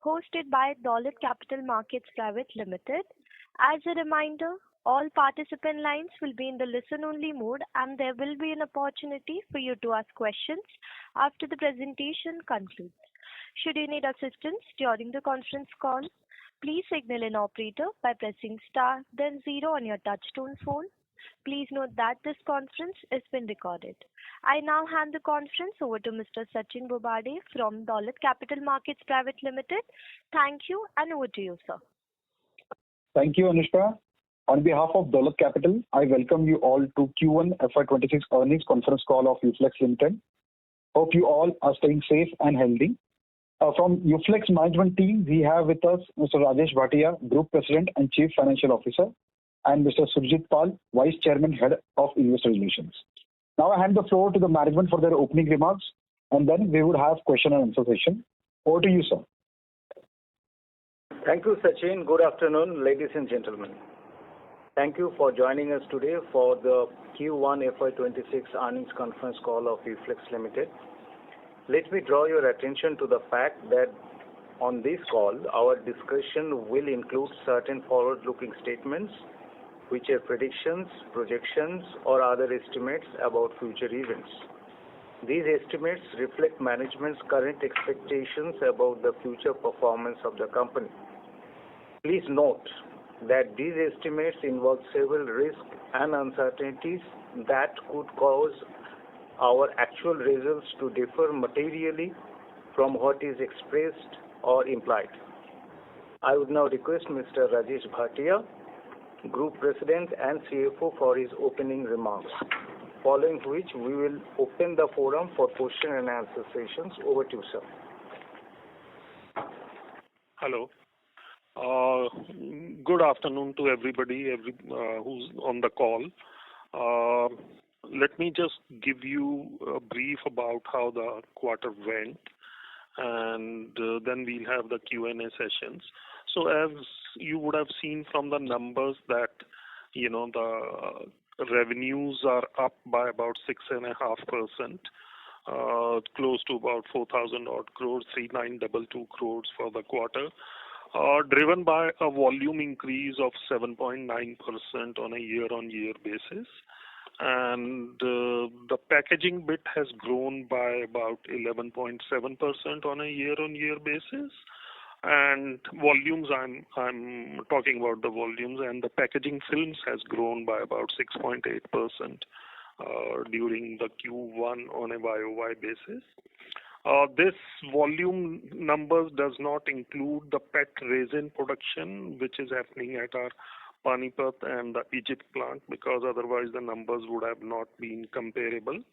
hosted by Dolat Capital Markets Private Limited. As a reminder, all participant lines will be in the listen-only mode, and there will be an opportunity for you to ask questions after the presentation concludes. Should you need assistance during the conference call, please signal an operator by pressing star then zero on your touchtone phone. Please note that this conference is being recorded. I now hand the conference over to Mr. Sachin Bobade from Dolat Capital Markets Private Limited. Thank you, and over to you, sir. Thank you, Anushka. On behalf of Dolat Capital, I welcome you all to Q1FY26 earnings conference call of Uflex Ltd. Hope you all are staying safe and healthy. From Uflex management team, we have with us Mr. Rajesh Bhatia, Group President and Chief Financial Officer, and Mr. Surjit Pal, Vice Chairman, Head of Investor Relations. Now I hand the floor to the management for their opening remarks, and then we would have question and answer session. Over to you, sir. Thank you, Sachin. Good afternoon, ladies and gentlemen. Thank you for joining us today for the Q1FY26 earnings conference call of Uflex Ltd. Let me draw your attention to the fact that on this call, our discussion will include certain forward-looking statements, which are predictions, projections, or other estimates about future events. These estimates reflect management's current expectations about the future performance of the company. Please note that these estimates involve several risks and uncertainties that could cause our actual results to differ materially from what is expressed or implied. I would now request Mr. Rajesh Bhatia, Group President and CFO, for his opening remarks, following which we will open the forum for question and answer sessions. Over to you, sir. Hello. Good afternoon to everybody who's on the call. Let me just give you a brief about how the quarter went, and then we'll have the Q&A sessions. So as you would have seen from the numbers that, the revenues are up by about 6.5%, close to about 4,000 odd crores, 3,922 crores for the quarter, driven by a volume increase of 7.9% on a year-on-year basis. And the packaging bit has grown by about 11.7% on a year-on-year basis. And volumes, I'm talking about the volumes, and the packaging films has grown by about 6.8% during the Q1 on a YOY basis. This volume numbers does not include the PET resin production, which is happening at our Panipat and the Egypt plant, because otherwise the numbers would have not been comparable.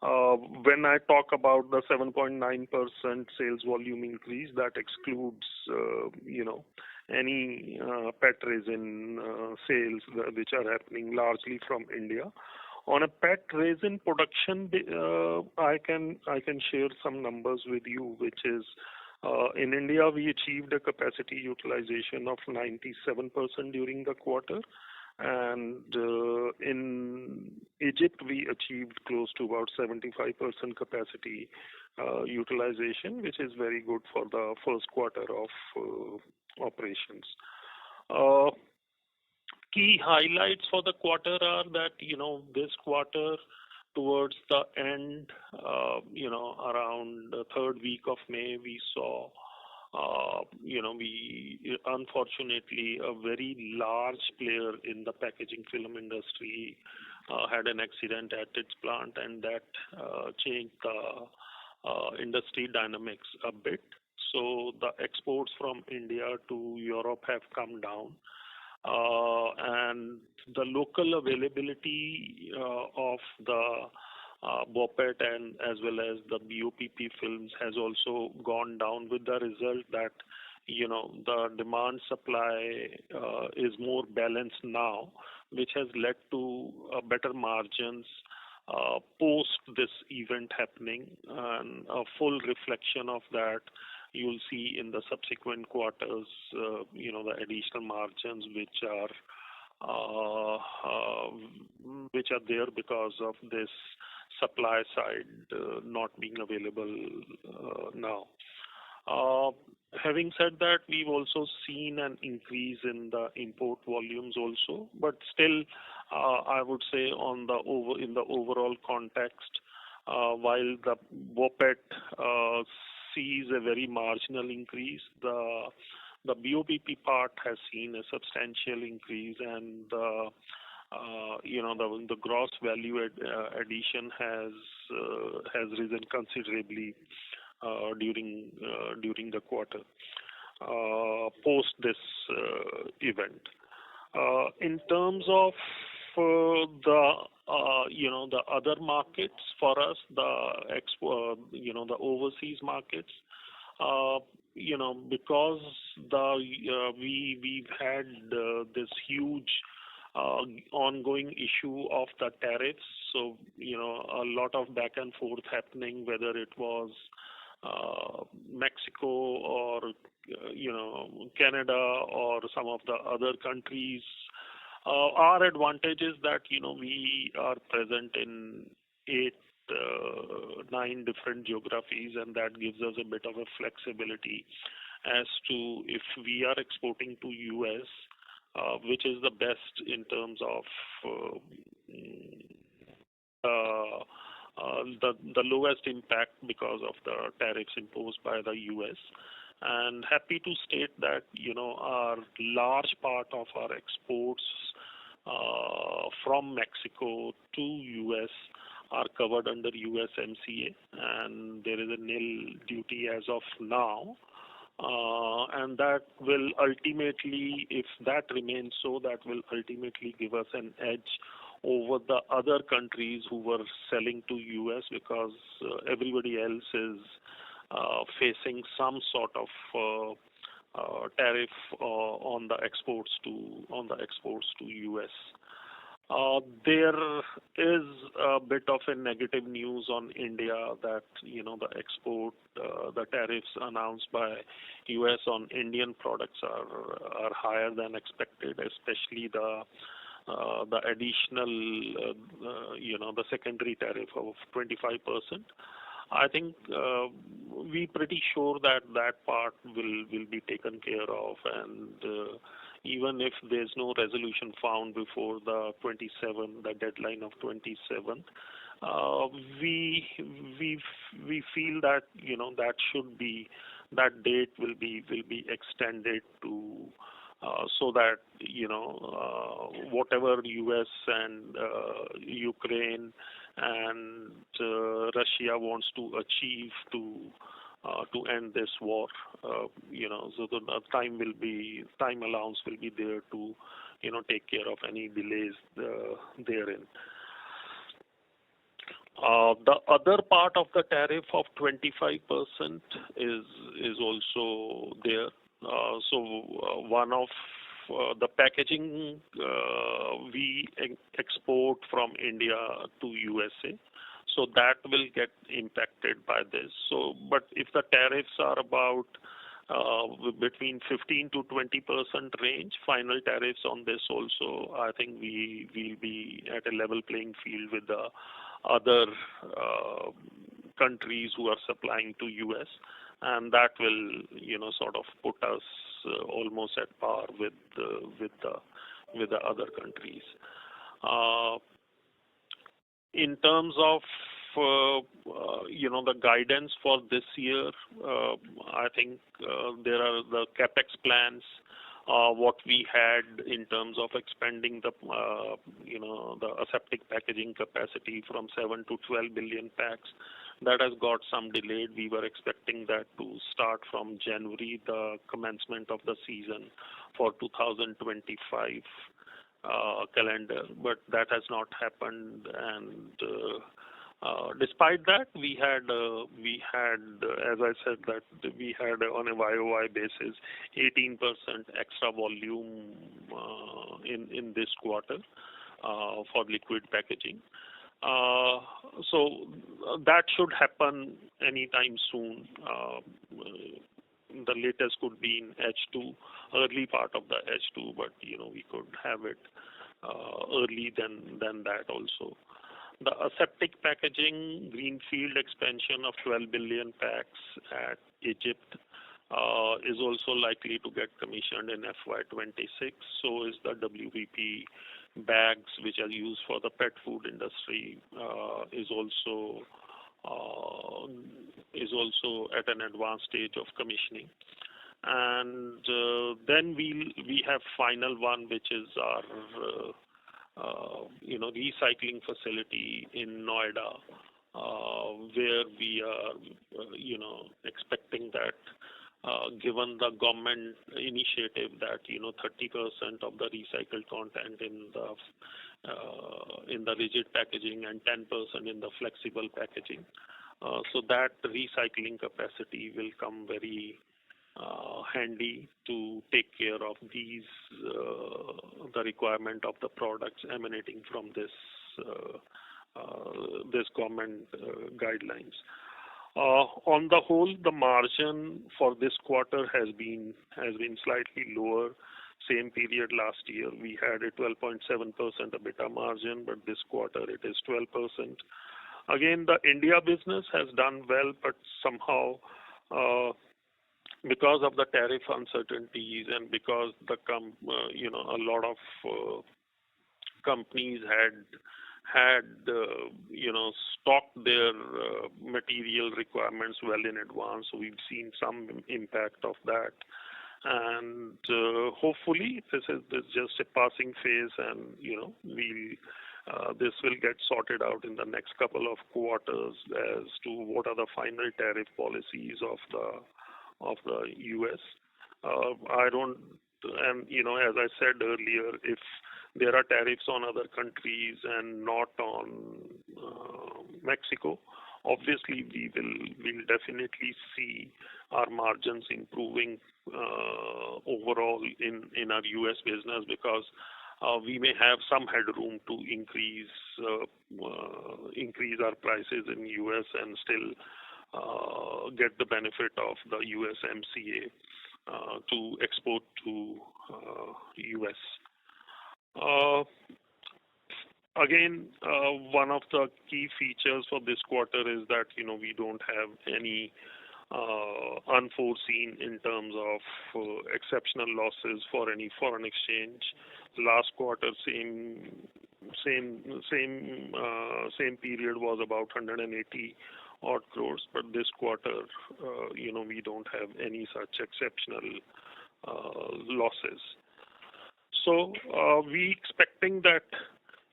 When I talk about the 7.9% sales volume increase, that excludes, any PET resin sales which are happening largely from India. On a PET resin production, I can share some numbers with you, which is in India we achieved a capacity utilization of 97% during the quarter, and in Egypt we achieved close to about 75% capacity utilization, which is very good for the first quarter of operations. Key highlights for the quarter are that, this quarter towards the end, around the third week of May, we saw, unfortunately, a very large player in the packaging film industry had an accident at its plant, and that changed the industry dynamics a bit. So the exports from India to Europe have come down. And the local availability of the BOPET and as well as the BOPP films has also gone down, with the result that the demand supply is more balanced now, which has led to better margins post this event happening, and a full reflection of that you'll see in the subsequent quarters, the additional margins which are there because of this supply side not being available now. Uh, Having said that, we've also seen an increase in the import volumes also, but still, I would say in the overall context, while the BOPET sees a very marginal increase, the BOPP part has seen a substantial increase, and the gross value addition has risen considerably during the quarter post this event. In terms of the other markets for us, the overseas markets, because we've had this huge ongoing issue of the tariffs. So, a lot of back and forth happening, whether it was Mexico or, Canada or some of the other countries. Our advantage is that, we are present in 9 different geographies, and that gives us a bit of a flexibility as to if we are exporting to US, which is the best in terms of the lowest impact because of the tariffs imposed by the US. And happy to state that, our large part of our exports from Mexico to US are covered under USMCA, and there is a nil duty as of now. And that will ultimately, if that remains so, that will ultimately give us an edge over the other countries who were selling to US, because everybody else is facing some sort of tariff on the exports to US. There is a bit of a negative news on India that the tariffs announced by US on Indian products are higher than expected, especially the additional the secondary tariff of 25%. I think we're pretty sure that part will be taken care of, and even if there's no resolution found before the deadline of 27th, we feel that that date will be extended to so that whatever US and Ukraine and Russia wants to achieve to end this war, so the time allowance will be there to take care of any delays therein. The other part of the tariff of 25% is also there. So one of the packaging we export from India to USA, so that will get impacted by this. So, but if the tariffs are about between 15 to 20% range, final tariffs on this also, I think we will be at a level playing field with the other countries who are supplying to US, and that will sort of put us almost at par with the other countries. In terms of the guidance for this year, I think there are the capex plans. What we had in terms of expanding the aseptic packaging capacity from 7 to 12 billion packs, that has got some delayed. We were expecting that to start from January, the commencement of the season for 2025 calendar, but that has not happened. And despite that, we had, as I said, that we had on a YOY basis 18% extra volume in this quarter for liquid packaging. So that should happen anytime soon. The latest could be in H2, early part of the H2, but we could have it early than that also. The aseptic packaging greenfield expansion of 12 billion packs at Egypt is also likely to get commissioned in FY26. So is the WPP bags, which are used for the pet food industry, is also at an advanced stage of commissioning. And then we have final one, which is our recycling facility in Noida, where we are expecting that given the government initiative that 30% of the recycled content in the rigid packaging and 10% in the flexible packaging, so that recycling capacity will come very handy to take care of these the requirement of the products emanating from this government guidelines. On the whole, the margin for this quarter has been slightly lower. Same period last year, we had a 12.7% EBITDA margin, but this quarter it is 12%. Again, the India business has done well, but somehow because of the tariff uncertainties and because a lot of companies had stocked their material requirements well in advance. So we've seen some impact of that, and hopefully this is just a passing phase, and this will get sorted out in the next couple of quarters as to what are the final tariff policies of the U.S. As I said earlier, if there are tariffs on other countries and not on Mexico, obviously we'll definitely see our margins improving overall in our U.S. business, because we may have some headroom to increase our prices in U.S. and still get the benefit of the USMCA to export to U.S. Again, one of the key features for this quarter is that we don't have any unforeseen in terms of exceptional losses for any foreign exchange. Last quarter, same period was about 180 odd crores, but this quarter, we don't have any such exceptional losses. So we expecting that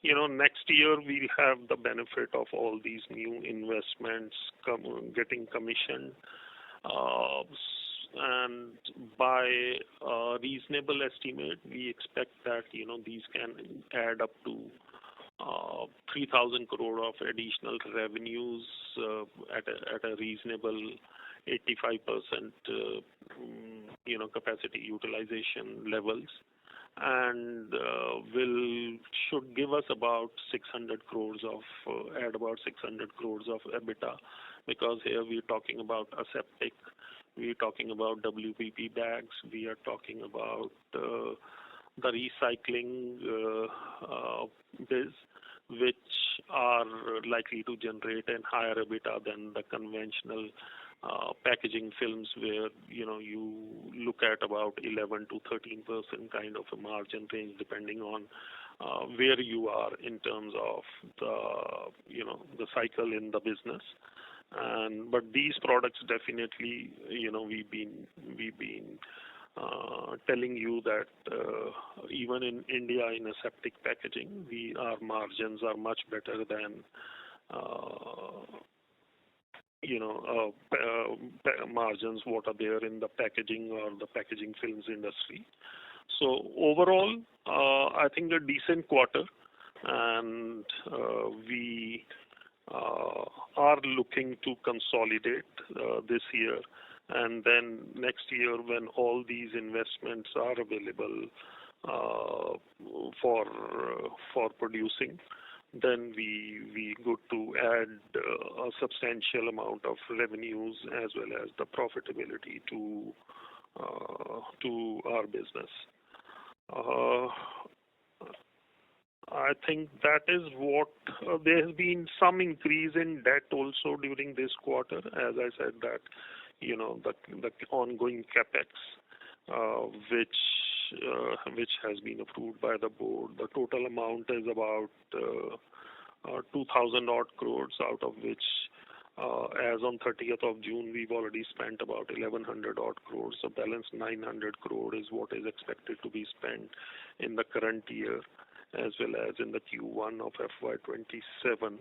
next year we'll have the benefit of all these new investments getting commissioned, and by a reasonable estimate, we expect that these can add up to 3,000 crore of additional revenues at a reasonable 85% capacity utilization levels, and should give us about 600 crores add about 600 crores of EBITDA, because here we're talking about aseptic, we're talking about WPP bags, we are talking about the recycling biz, which are likely to generate a higher EBITDA than the conventional packaging films, where you look at about 11 to 13% kind of a margin range, depending on where you are in terms of the cycle in the business. But these products definitely, we've been telling you that even in India, in aseptic packaging, our margins are much better than margins what are there in the packaging or the packaging films industry. So overall, I think a decent quarter, and we are looking to consolidate this year, and then next year when all these investments are available for producing, then we go to add a substantial amount of revenues as well as the profitability to our business. I think that is what there has been some increase in debt also during this quarter. As I said that, the ongoing capex, which has been approved by the board. The total amount is about 2,000 odd crores, out of which, as on 30th of June, we've already spent about 1,100 odd crores. So balance 900 crore is what is expected to be spent in the current year, as well as in the Q1 of FY27.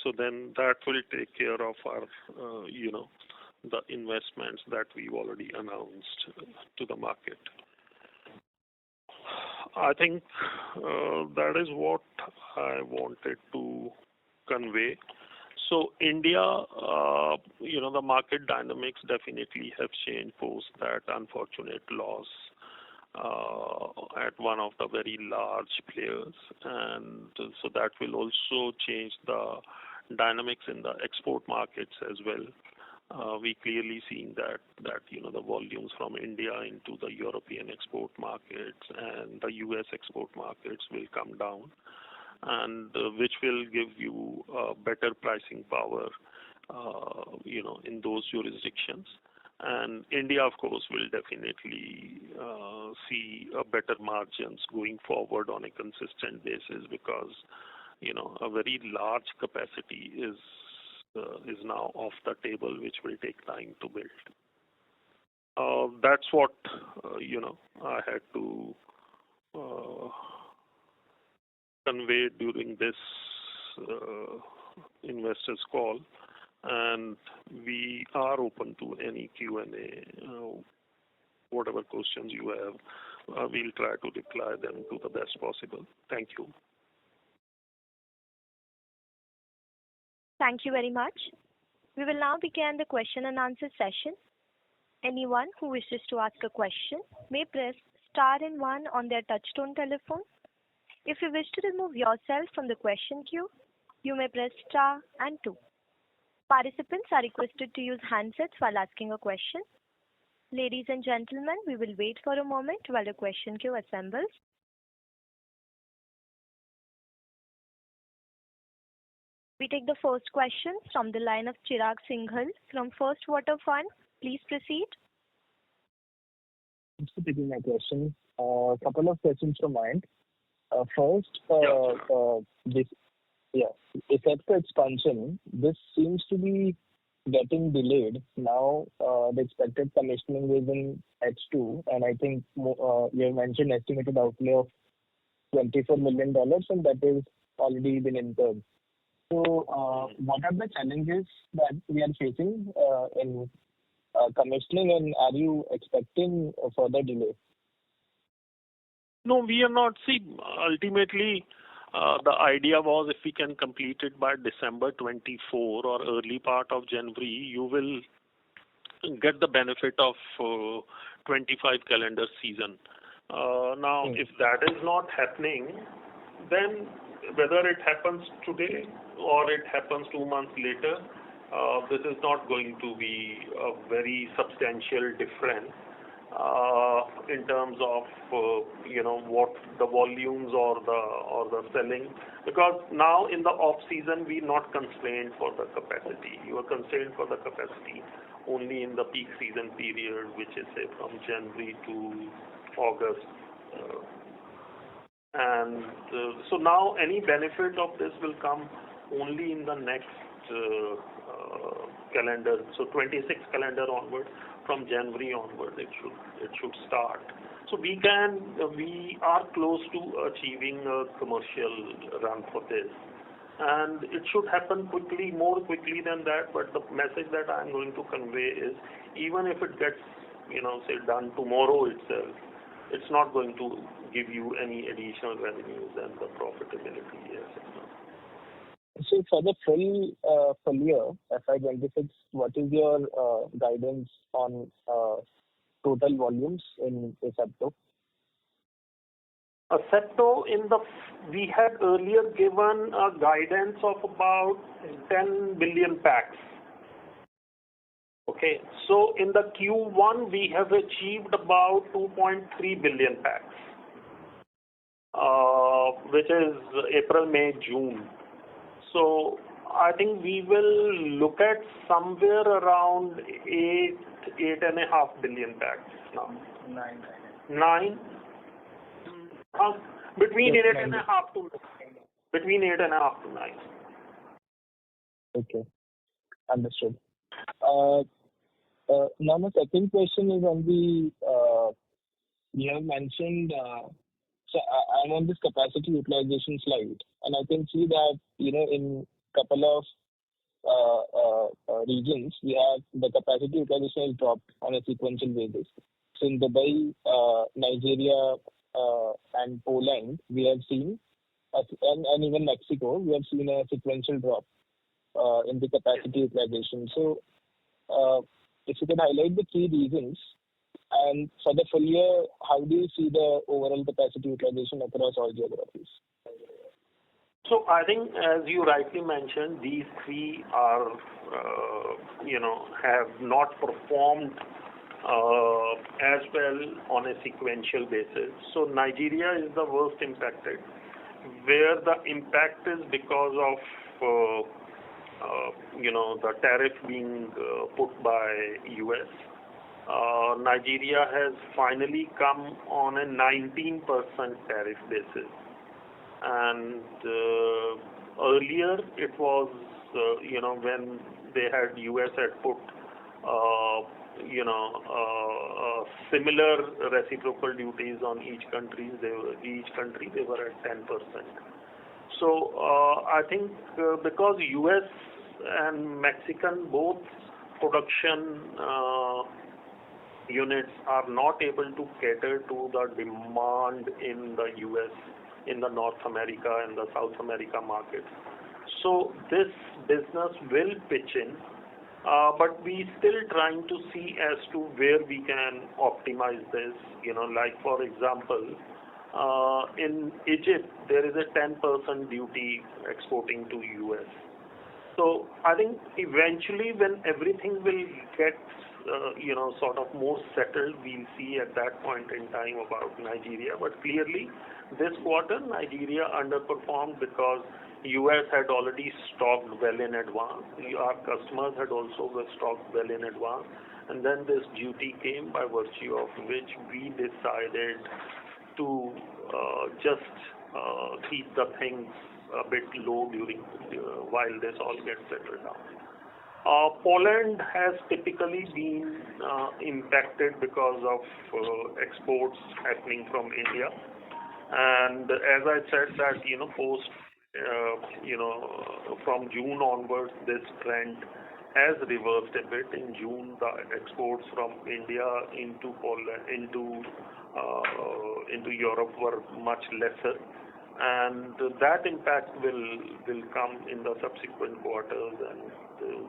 So then that will take care of our, the investments that we've already announced to the market. I think that is what I wanted to convey. So India, the market dynamics definitely have changed post that unfortunate loss at one of the very large players, and so that will also change the dynamics in the export markets as well. We clearly seeing that the volumes from India into the European export markets and the US export markets will come down, and which will give you better pricing power, in those jurisdictions. And India, of course, will definitely see better margins going forward on a consistent basis, because a very large capacity is now off the table, which will take time to build. That's what I had to convey during this investors call, and we are open to any Q&A. Whatever questions you have, we'll try to reply them to the best possible. Thank you. Thank you very much. We will now begin the question and answer session. Anyone who wishes to ask a question may press star and 1 on their touchtone telephone. If you wish to remove yourself from the question queue, you may press star and 2. Participants are requested to use handsets while asking a question. Ladies and gentlemen, we will wait for a moment while the question queue assembles. We take the first question from the line of Chirag Singhal from First Water Fund. Please proceed. Thanks for taking my question. A couple of questions from mine. First, this effective expansion, this seems to be getting delayed. Now, the expected commissioning is in H2, and I think you have mentioned estimated outlay of $24 million, and that is already been incurred. So, what are the challenges that we are facing in commissioning, and are you expecting a further delay? No, we are not. See, ultimately, the idea was if we can complete it by December 24 or early part of January, you will get the benefit of 25 calendar season. Now, if that is not happening, then whether it happens today or it happens 2 months later, this is not going to be a very substantial difference in terms of what the volumes or the selling, because now in the off season we're not constrained for the capacity. You are constrained for the capacity only in the peak season period, which is say from January to August. And so now any benefit of this will come only in the next calendar, so 26 calendar onward. From January onward, it should start. So we are close to achieving a commercial run for this, and it should happen quickly, more quickly than that. But the message that I'm going to convey is, even if it gets say done tomorrow itself, it's not going to give you any additional revenues and the profitability. Yes. So for the full year, FY26, what is your guidance on total volumes in Asepto? Asepto, we had earlier given a guidance of about 10 billion packs. Okay, so in the Q1 we have achieved about 2.3 billion packs. which is April, May, June. So I think we will look at somewhere around 8.5 billion packs now. Nine. Between 8.5 to 9. Okay, understood. Now my second question is on the you have mentioned. So I'm on this capacity utilization slide, and I can see that in couple of regions we have the capacity utilization has dropped on a sequential basis. So in Dubai, Nigeria, and Poland, we have seen, and even Mexico, we have seen a sequential drop in the capacity utilization. So if you can highlight the key reasons, and for the full year, how do you see the overall capacity utilization across all geographies? So I think, as you rightly mentioned, these three are, have not performed as well on a sequential basis. So Nigeria is the worst impacted, where the impact is because of the tariff being put by US. Nigeria has finally come on a 19% tariff basis, and earlier it was when US had put similar reciprocal duties on each country they were at 10%. So I think because US and Mexican both production units are not able to cater to the demand in the US, in the North America and the South America markets. So this business will pitch in, but we still trying to see as to where we can optimize this. Like for example, in Egypt there is a 10% duty exporting to US. So I think eventually when everything will get sort of more settled, we'll see at that point in time about Nigeria. But clearly this quarter Nigeria underperformed because US had already stocked well in advance. Our customers had also stocked well in advance, and then this duty came, by virtue of which we decided to just keep the things a bit low while this all gets settled down. Poland has typically been impacted because of exports happening from India, and as I said that post from June onwards this trend has reversed a bit. In June the exports from India into Poland into Europe were much lesser, and that impact will come in the subsequent quarters, and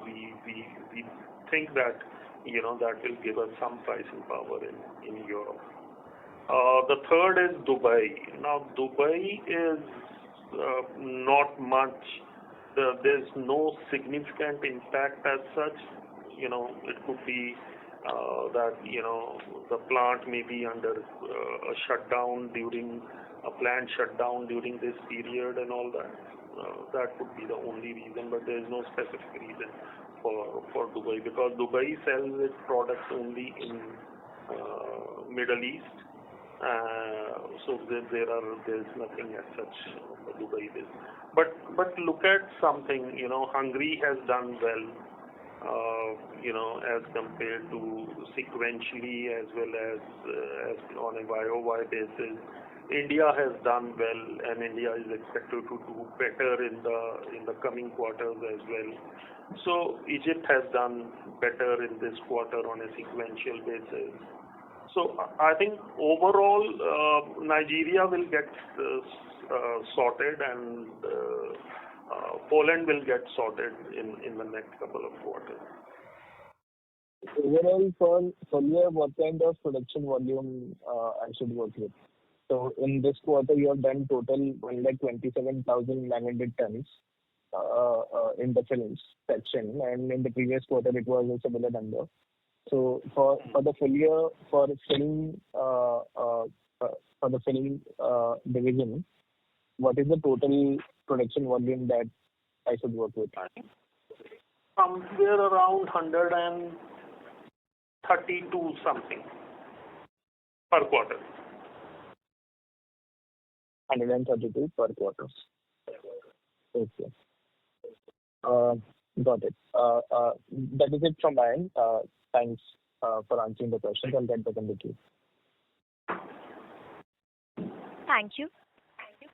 we think that that will give us some pricing power in Europe. The third is Dubai. Now Dubai is not much. There's no significant impact as such. It could be that the plant may be under a planned shutdown during this period and all that. That could be the only reason, but there is no specific reason for Dubai, because Dubai sells its products only in Middle East. So there's nothing as such for Dubai business. But look at something. Hungary has done well. As compared to sequentially as well as on a YOY basis. India has done well, and India is expected to do better in the coming quarters as well. So Egypt has done better in this quarter on a sequential basis. So I think overall Nigeria will get sorted, and Poland will get sorted in the next couple of quarters. Overall, for year, what kind of production volume I should work with? So in this quarter, you have done total 127,900 tons in the films section, and in the previous quarter it was a similar number. So for the full year for film for the film division, what is the total production volume that I should work with? Somewhere around 132 something per quarter. 132 per quarter. Okay. Got it. That is it from my end. Thanks for answering the questions. I'll get back in the queue. Thank you.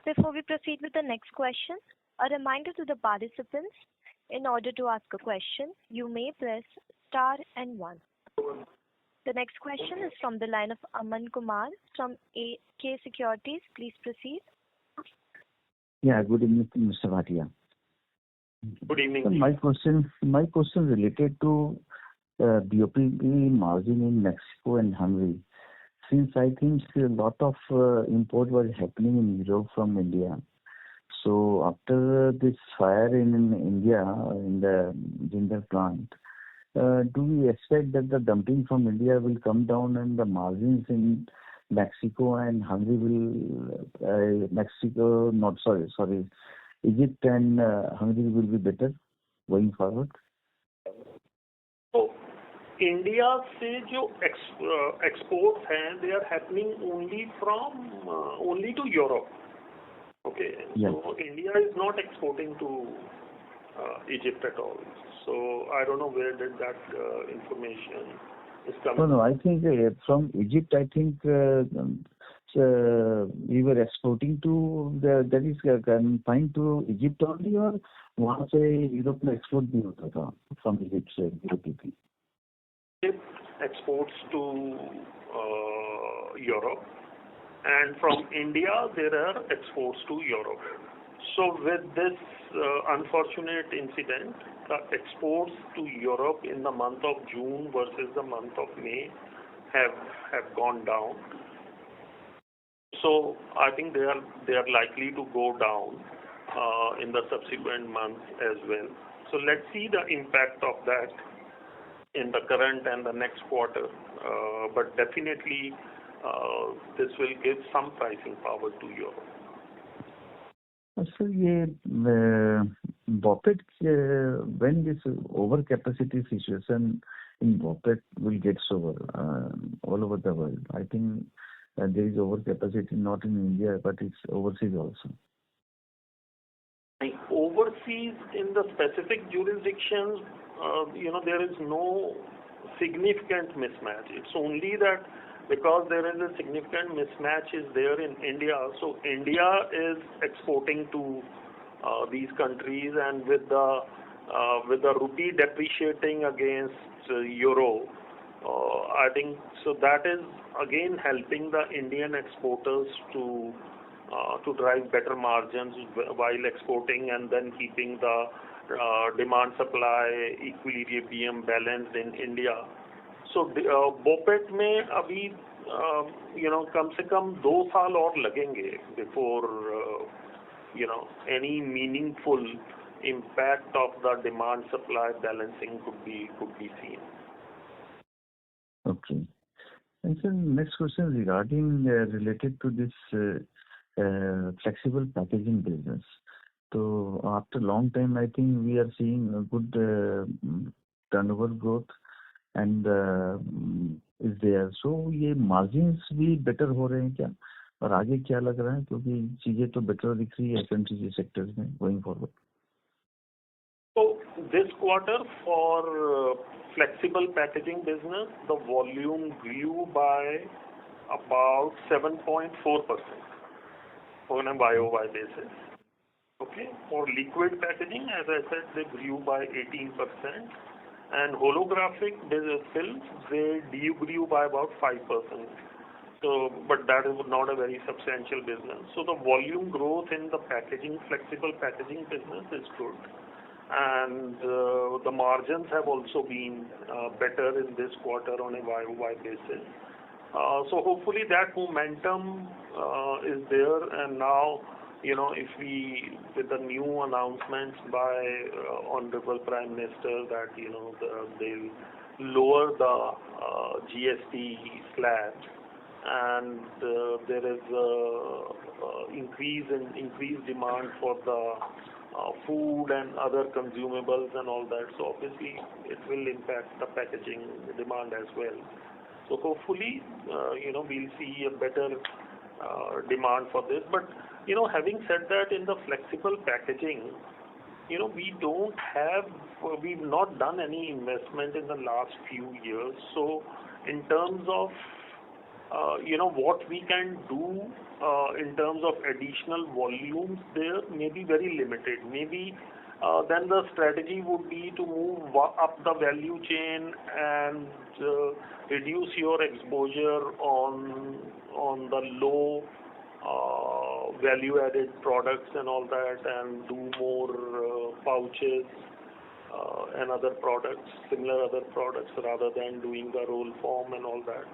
Before we proceed with the next question, a reminder to the participants, in order to ask a question, you may press star and 1. The next question is from the line of Aman Kumar from AK Securities. Please proceed. Yeah, good evening, Mr. Bhatia. Good evening. So my question related to BOPP margin in Mexico and Hungary. Since I think a lot of import was happening in Europe from India. So after this fire in India, in the Jindal plant, do we expect that the dumping from India will come down and the margins in Mexico and Hungary Egypt and Hungary will be better going forward? So India से जो exports हैं they are happening only to Europe. Okay. Yes. So India is not exporting to Egypt at all. So I don't know where did that information is coming. No, I think from Egypt, I think we were exporting to that is confined to Egypt only, or वहाँ से Europe में export भी होता था from Egypt से BOPP. Egypt exports to Europe, and from India there are exports to Europe. So with this unfortunate incident, the exports to Europe in the month of June versus the month of May have gone down. So I think they are likely to go down in the subsequent months as well. So let's see the impact of that in the current and the next quarter. But definitely this will give some pricing power to Europe. So ये BOPET when this overcapacity situation in BOPET will get over all over the world. I think there is overcapacity not in India but it's overseas also. Overseas in the specific jurisdictions, there is no significant mismatch. It's only that because there is a significant mismatch is there in India. So India is exporting to these countries, and with the rupee depreciating against euro, I think so that is again helping the Indian exporters to drive better margins while exporting, and then keeping the demand supply equilibrium balanced in India. So BOPET में अभी कम से कम 2 साल और लगेंगे before any meaningful impact of the demand supply balancing could be seen. Okay. And so next question regarding related to this flexible packaging business. So after a long time, I think we are seeing a good turnover growth and is there. So ये margins भी better हो रहे हैं क्या? और आगे क्या लग रहा है, क्योंकि चीजें तो better दिख रही है FMCG sectors में going forward. So this quarter for flexible packaging business, the volume grew by about 7.4% on a YOY basis. Okay. For liquid packaging, as I said, they grew by 18%, and holographic films they grew by about 5%. So, but that is not a very substantial business. So the volume growth in the flexible packaging business is good. And the margins have also been better in this quarter on a YOY basis. So hopefully that momentum is there, and now if we, with the new announcements by Honorable Prime Minister that they'll lower the GST slab, and there is increased demand for the food and other consumables and all that. So obviously it will impact the packaging demand as well. So hopefully, we'll see a better demand for this. But, having said that, in the flexible packaging, we've not done any investment in the last few years. So in terms of, what we can do in terms of additional volumes there may be very limited. Maybe then the strategy would be to move up the value chain and reduce your exposure on the low value-added products and all that, and do more pouches and other products, similar other products, rather than doing the roll form and all that.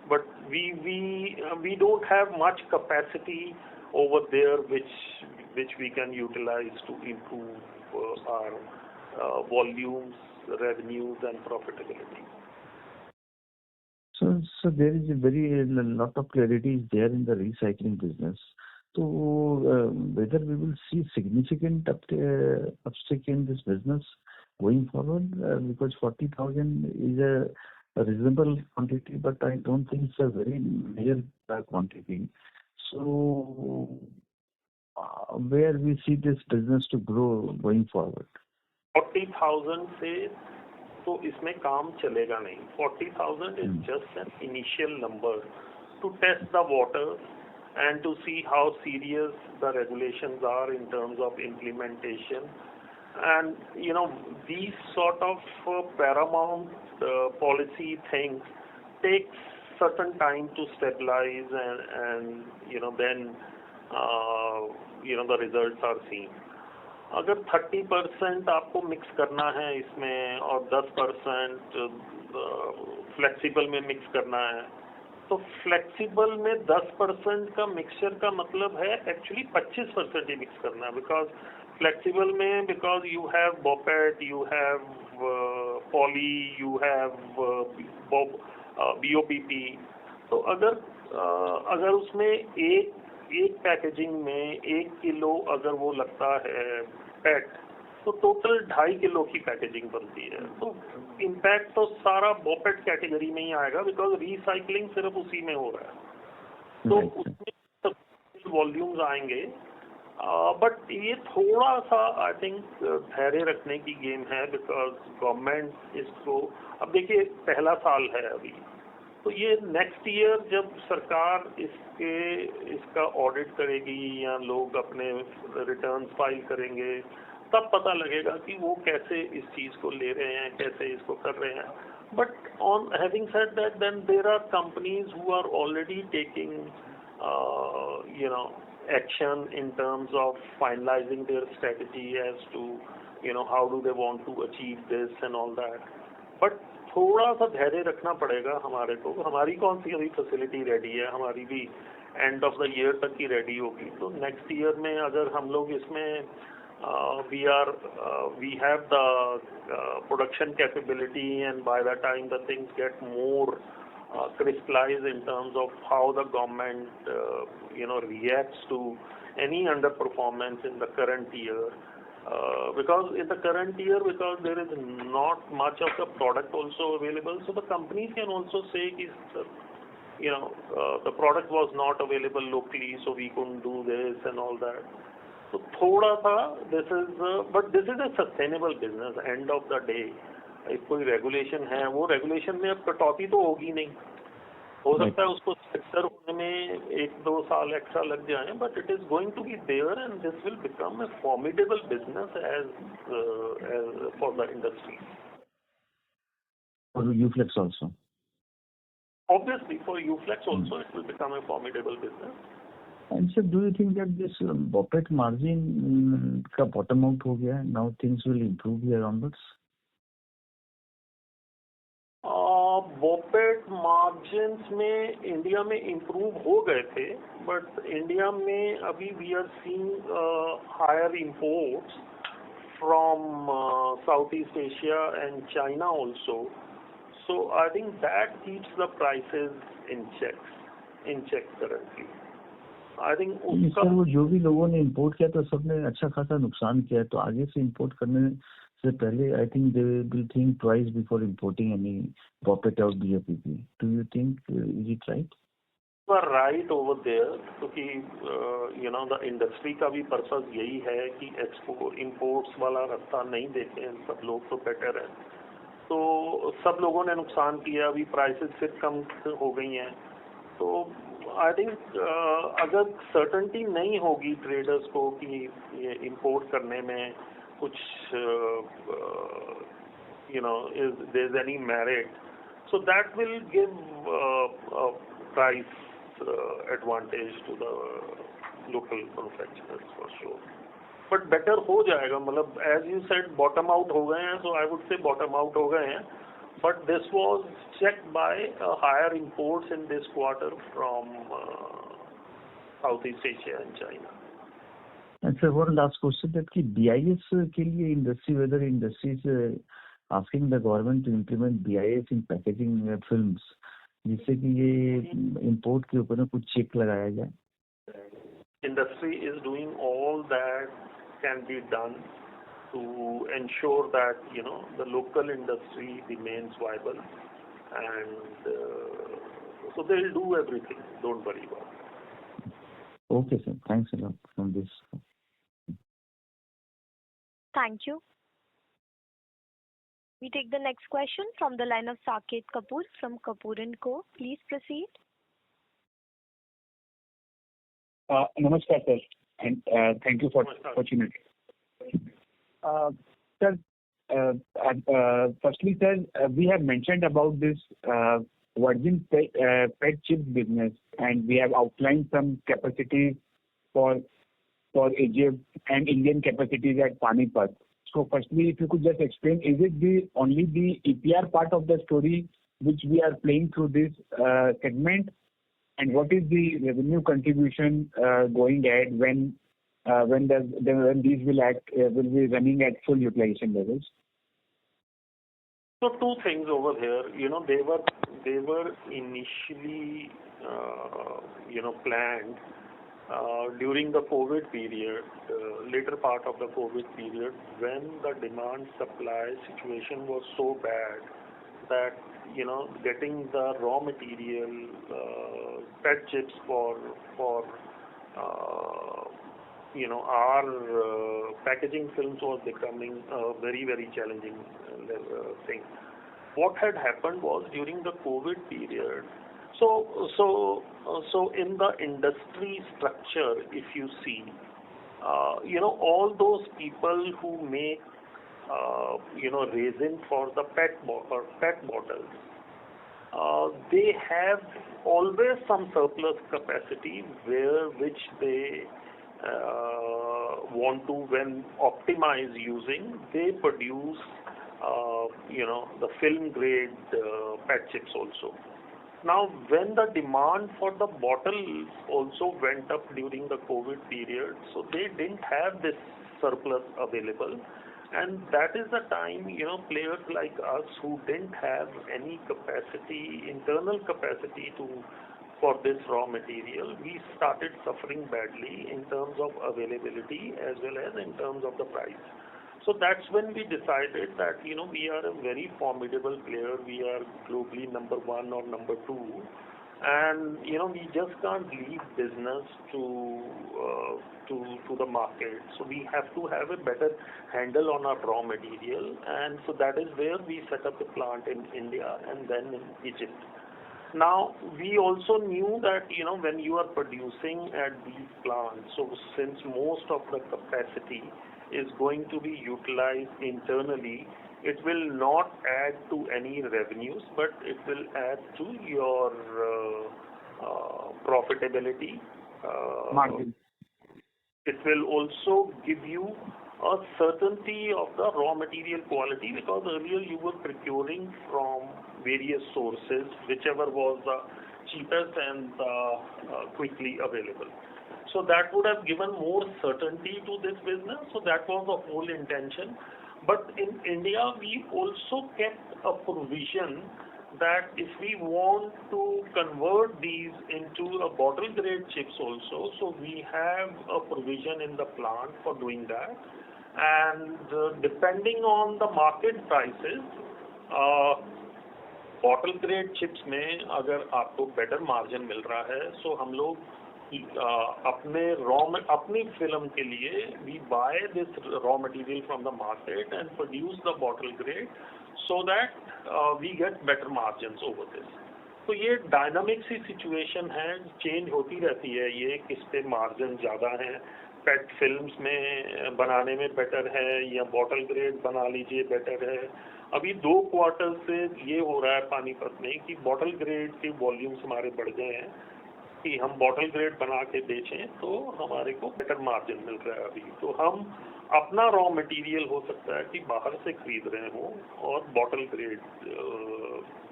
But we don't have much capacity over there which we can utilize to improve our volumes, revenues, and profitability. So there is a lot of clarity is there in the recycling business. So whether we will see significant uptick in this business going forward, because 40,000 is a reasonable quantity, but I don't think it's a very major quantity. So where we see this business to grow going forward? 40,000 से तो इसमें काम चलेगा नहीं. 40,000 is just an initial number to test the water and to see how serious the regulations are in terms of implementation. And these sort of paramount policy things take certain time to stabilize, and then the results are seen. अगर 30% आपको mix करना है इसमें और 10% flexible में mix करना है, तो फ्लेक्सिबल में 10% का मिक्सचर का मतलब है एक्चुअली 25% ही मिक्स करना है. बिकॉज फ्लेक्सिबल में you have BOPET, you have poly, you have BOPP. तो अगर उसमें एक पैकेजिंग में 1 किलो अगर वो लगता है पेट, तो टोटल 2.5 किलो की पैकेजिंग बनती है. तो इम्पैक्ट तो सारा बॉपेट कैटेगरी में ही आएगा, बिकॉज रिसाइकलिंग सिर्फ उसी में हो रहा है. तो उसमें वॉल्यूम्स आएंगे. बट ये थोड़ा सा आई थिंक धैर्य रखने की गेम है, बिकॉज गवर्नमेंट इसको, अब देखिए पहला साल है अभी, तो ये नेक्स्ट ईयर जब सरकार इसका ऑडिट करेगी या लोग अपने रिटर्न फाइल करेंगे, तब पता लगेगा कि वो कैसे इस चीज़ को ले रहे हैं, कैसे इसको कर रहे हैं. But on having said that, then there are companies who are already taking action in terms of finalizing their strategy as to how do they want to achieve this and all that. But थोड़ा सा धैर्य रखना पड़ेगा हमारे को. हमारी कौन सी अभी फैसिलिटी रेडी है, हमारी भी एंड ऑफ द ईयर तक की रेडी होगी. तो नेक्स्ट ईयर में अगर हम लोग इसमें we have the production capability, and by the time the things get more crystallized in terms of how the government reacts to any underperformance in the current year, because in the current year, because there is not much of the product also available, so the companies can also say the product was not available locally, so we couldn't do this and all that. So थोड़ा सा but this is a sustainable business. End of the day, if कोई regulation है, वो regulation में अब कटौती तो होगी नहीं. हो सकता है उसको सेक्टर होने में 1-2 साल एक्स्ट्रा लग जाए, but it is going to be there, and this will become a formidable business as for the industry. For Uflex also. Obviously, for Uflex also, it will become a formidable business. And so, do you think that this BOPET margin का bottom out हो गया? Now things will improve here onwards. BOPET margins में India में improve हो गए थे, but India में अभी we are seeing higher imports from Southeast Asia and China also. So I think that keeps the prices in check. in check currently. I think sir वो जो भी लोगों ने इंपोर्ट किया तो सबने अच्छा खासा नुकसान किया, तो आगे से इंपोर्ट करने से पहले I think they will think twice before importing any profit out BOPP. Do you think is it right? You are right over there, क्योंकि द इंडस्ट्री का भी पर्पस यही है कि एक्सपोर्ट इंपोर्ट्स वाला रास्ता नहीं देखें सब लोग, तो बेटर है. तो सब लोगों ने नुकसान किया, अभी प्राइसेस फिर कम हो गई हैं. तो आई थिंक अगर सर्टेनिटी नहीं होगी ट्रेडर्स को कि ये इंपोर्ट करने में कुछ there is any merit, so that will give price advantage to the local manufacturers for sure. But better हो जाएगा, मतलब as you said bottom out हो गए हैं, so I would say bottom out हो गए हैं. But this was checked by higher imports in this quarter from Southeast Asia and China. And sir, one last question that कि BIS के लिए whether industry is asking the government to implement BIS in packaging films, जिससे कि ये import के ऊपर कुछ check लगाया जाए. Industry is doing all that can be done to ensure that the local industry remains viable, and so they'll do everything. Don't worry about it. Okay, sir. Thanks a lot from this. Thank you. We take the next question from the line of Saket Kapoor from Kapoor & Co. Please proceed. Namaskar, sir, and thank you for the opportunity. Sir, firstly, sir, we have mentioned about this virgin PET chip business, and we have outlined some capacities for Egypt and Indian capacities at Panipat. So, firstly, if you could just explain, is it only the EPR part of the story which we are playing through this segment, and what is the revenue contribution going ahead when these will be running at full utilization levels? So two things over here. They were initially planned during the COVID period, later part of the COVID period, when the demand supply situation was so bad that getting the raw material PET chips for our packaging films was becoming a very, very challenging thing. What had happened was during the COVID period, so in the industry structure, if you see, all those people who make resin for the PET bottles, they have always some surplus capacity which they want to, when optimize using, they produce the film grade PET chips also. Now when the demand for the bottles also went up during the COVID period, so they didn't have this surplus available, and that is the time players like us who didn't have any capacity, internal capacity for this raw material, we started suffering badly in terms of availability as well as in terms of the price. So that's when we decided that we are a very formidable player. We are globally number 1 or number 2, and we just can't leave business to the market. So we have to have a better handle on our raw material, and so that is where we set up the plant in India and then in Egypt. Now, we also knew that, when you are producing at these plants, so since most of the capacity is going to be utilized internally, it will not add to any revenues, but it will add to your profitability. Margin. It will also give you a certainty of the raw material quality, because earlier you were procuring from various sources, whichever was the cheapest and quickly available. So that would have given more certainty to this business. So that was the whole intention. But in India, we also kept a provision that if we want to convert these into a bottle grade chips also, so we have a provision in the plant for doing that. And depending on the market prices, bottle grade chips में अगर आपको better margin मिल रहा है, सो हम लोग अपनी film के लिए we buy this raw material from the market and produce the bottle grade so that we get better margins over this. तो ये डायनामिक सी सिचुएशन है, चेंज होती रहती है. ये किस पे मार्जिन ज़्यादा है, पेट फिल्म्स में बनाने में बेटर है या बॉटल ग्रेड बना लीजिए बेटर है. अभी 2 क्वार्टर से ये हो रहा है पानीपत में कि बॉटल ग्रेड के वॉल्यूम्स हमारे बढ़ गए हैं कि हम बॉटल ग्रेड बना के बेचें तो हमारे को बेटर मार्जिन मिल रहा है अभी. तो हम अपना रॉ मटेरियल हो सकता है कि बाहर से खरीद रहे हों और bottle grade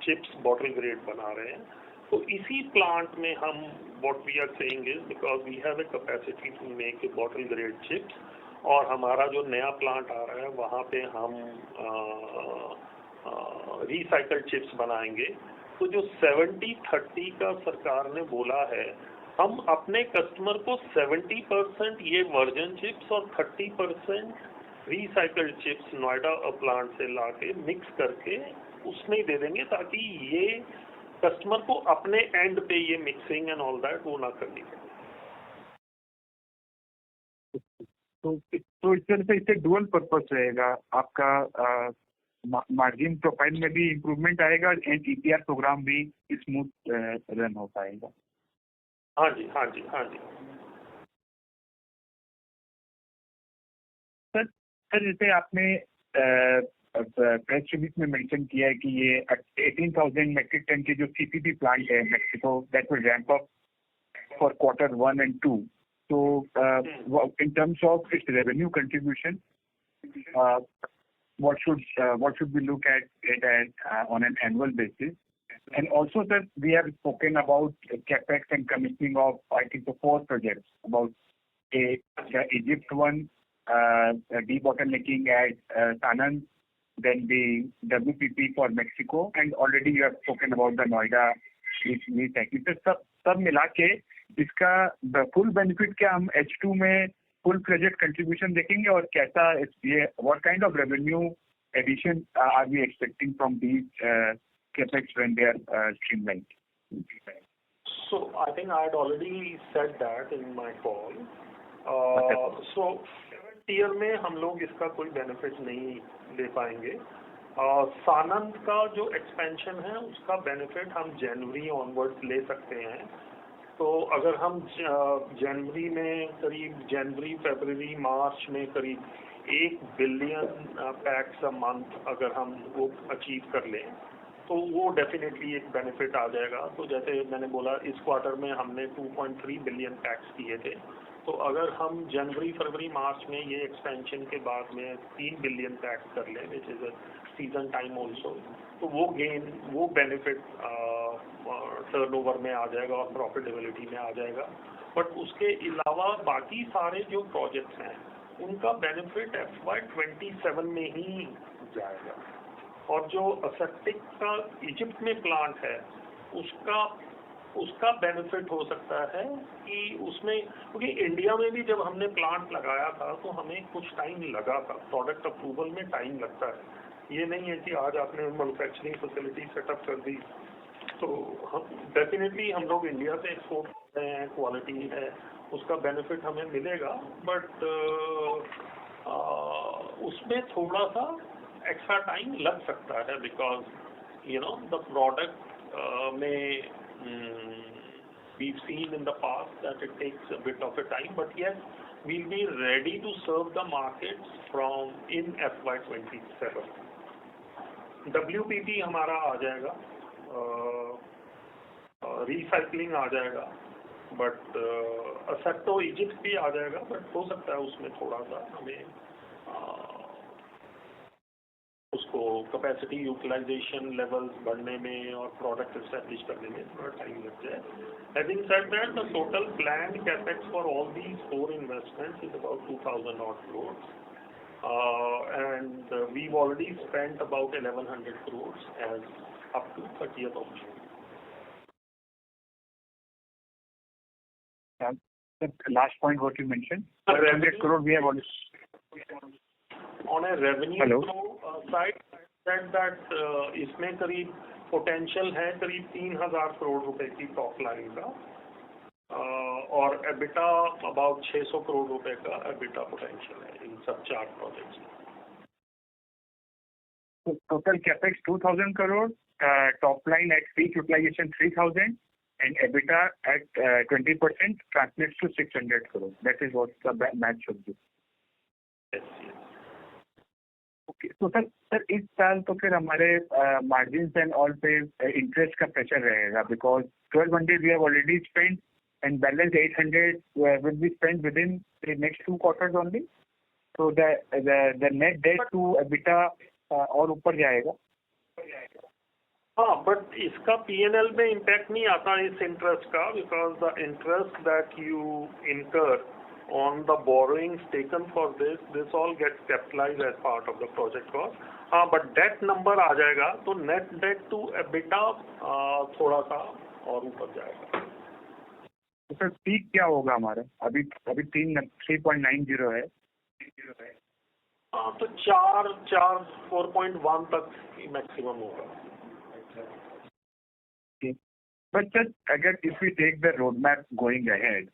chips bottle grade बना रहे हैं. तो इसी प्लांट में हम what we are saying is because we have a capacity to make a bottle grade chips, और हमारा जो नया प्लांट आ रहा है वहाँ पे हम रिसाइकल चिप्स बनाएंगे. तो जो 70-30 का सरकार ने बोला है, हम अपने कस्टमर को 70% ये वर्जन चिप्स और 30% रिसाइकल चिप्स नोएडा प्लांट से ला के मिक्स करके उसमें ही दे देंगे, ताकि ये कस्टमर को अपने एंड पे ये मिक्सिंग एंड ऑल दैट वो ना करनी पड़े. तो इस तरह से इससे डुअल पर्पस रहेगा आपका, मार्जिन प्रोफाइल में भी इम्प्रूवमेंट आएगा एंड ईपीआर प्रोग्राम भी स्मूथ रन हो पाएगा. हाँ जी, हाँ जी, हाँ जी. सर जैसे आपने प्रेस रिलीज में मेंशन किया है कि ये 18,000 मेट्रिक टन के जो सीपीपी प्लांट है Mexico, that will ramp up for Q1 and Q2. So, in terms of its revenue contribution, what should we look at it as on an annual basis? And also, sir, we have spoken about capex and commissioning of, I think, the 4 projects. About the Egypt one, debottlenecking at Sanand, then the WPP for Mexico, and already you have spoken about the Noida recycling. So, सब मिला के इसका full benefit क्या हम H2 में full project contribution देखेंगे, और कैसा ये what kind of revenue addition are we expecting from these capex when they are streamlined? So I think I had already said that in my call. So year में हम लोग इसका कोई benefit नहीं ले पाएंगे. सानंद का जो एक्सपेंशन है उसका बेनिफिट हम जनवरी ऑनवर्ड्स ले सकते हैं. तो अगर हम जनवरी में करीब फरवरी मार्च में करीब 1 बिलियन पैक्स अ मंथ अगर हम वो अचीव कर लें तो वो डेफिनेटली एक बेनिफिट आ जाएगा. तो जैसे मैंने बोला इस क्वार्टर में हमने 2.3 बिलियन पैक्स किए थे. तो अगर हम जनवरी फरवरी मार्च में ये एक्सपेंशन के बाद में 3 बिलियन पैक्स कर लें which is a season time also, तो वो बेनिफिट टर्नओवर में आ जाएगा और प्रॉफिटेबिलिटी में आ जाएगा. बट उसके अलावा बाकी सारे जो प्रोजेक्ट्स हैं उनका बेनिफिट FY27 में ही जाएगा. और जो असेप्टिक का इजिप्ट में प्लांट है उसका बेनिफिट हो सकता है कि उसमें, क्योंकि इंडिया में भी जब हमने प्लांट लगाया था तो हमें कुछ टाइम लगा था. प्रोडक्ट अप्रूवल में टाइम लगता है. ये नहीं है कि आज आपने मैन्युफैक्चरिंग फैसिलिटी सेटअप कर दी तो हम डेफिनेटली हम लोग इंडिया से एक्सपोर्ट कर रहे हैं, क्वालिटी है, उसका बेनिफिट हमें मिलेगा. बट उसमें थोड़ा सा एक्स्ट्रा टाइम लग सकता है बिकॉज द प्रोडक्ट में we've seen in the past that it takes a bit of a time, but yes, we'll be ready to serve the markets from in FY27. WPP हमारा आ जाएगा, recycling आ जाएगा, but असेप्टो Egypt भी आ जाएगा. But हो सकता है उसमें थोड़ा सा हमें उसको कैपेसिटी यूटिलाइजेशन लेवल्स बढ़ने में और प्रोडक्ट एस्टेब्लिश करने में थोड़ा टाइम लग जाए. Having said that, the total planned capex for all these 4 investments is about 2,000 odd crores, and we've already spent about 1,100 crores as up to 30th of June. The last point what you mentioned, 100 crore we have already. On a revenue side, said that इसमें करीब potential है करीब 3,000 करोड़ रुपए की top line का और EBITDA about 600 crore रुपए का EBITDA potential है इन सब 4 projects. So total capex 2,000 crore, top line at peak utilization 3,000, and EBITDA at 20% translates to 600 crore. That is what the math should be. Yes. Okay. So sir इस साल तो फिर हमारे margins and all पे interest का pressure रहेगा because 1,200 we have already spent and balance 800 will be spent within the next 2 quarters only. So the net debt to EBITDA और ऊपर जाएगा. हाँ, but इसका P&L में impact नहीं आता इस interest का because the interest that you incur on the borrowings taken for this all gets capitalized as part of the project cost. हाँ, but debt number आ जाएगा तो net debt to EBITDA थोड़ा सा और ऊपर जाएगा. तो सर peak क्या होगा हमारा? अभी 3.90 है. हाँ, तो 4.1 तक मैक्सिमम होगा. But sir, again, if we take the roadmap going ahead,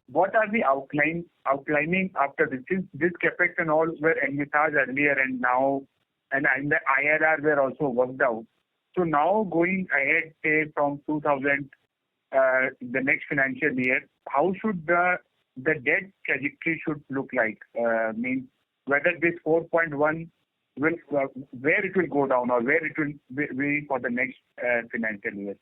what are the outlining after this? Since this capex and all were envisaged earlier and now, and the IRR were also worked out. So now going ahead, say from 2000, the next financial year, how should the debt trajectory should look like? Means whether this 4.1 will where it will go down or where it will be for the next financial year.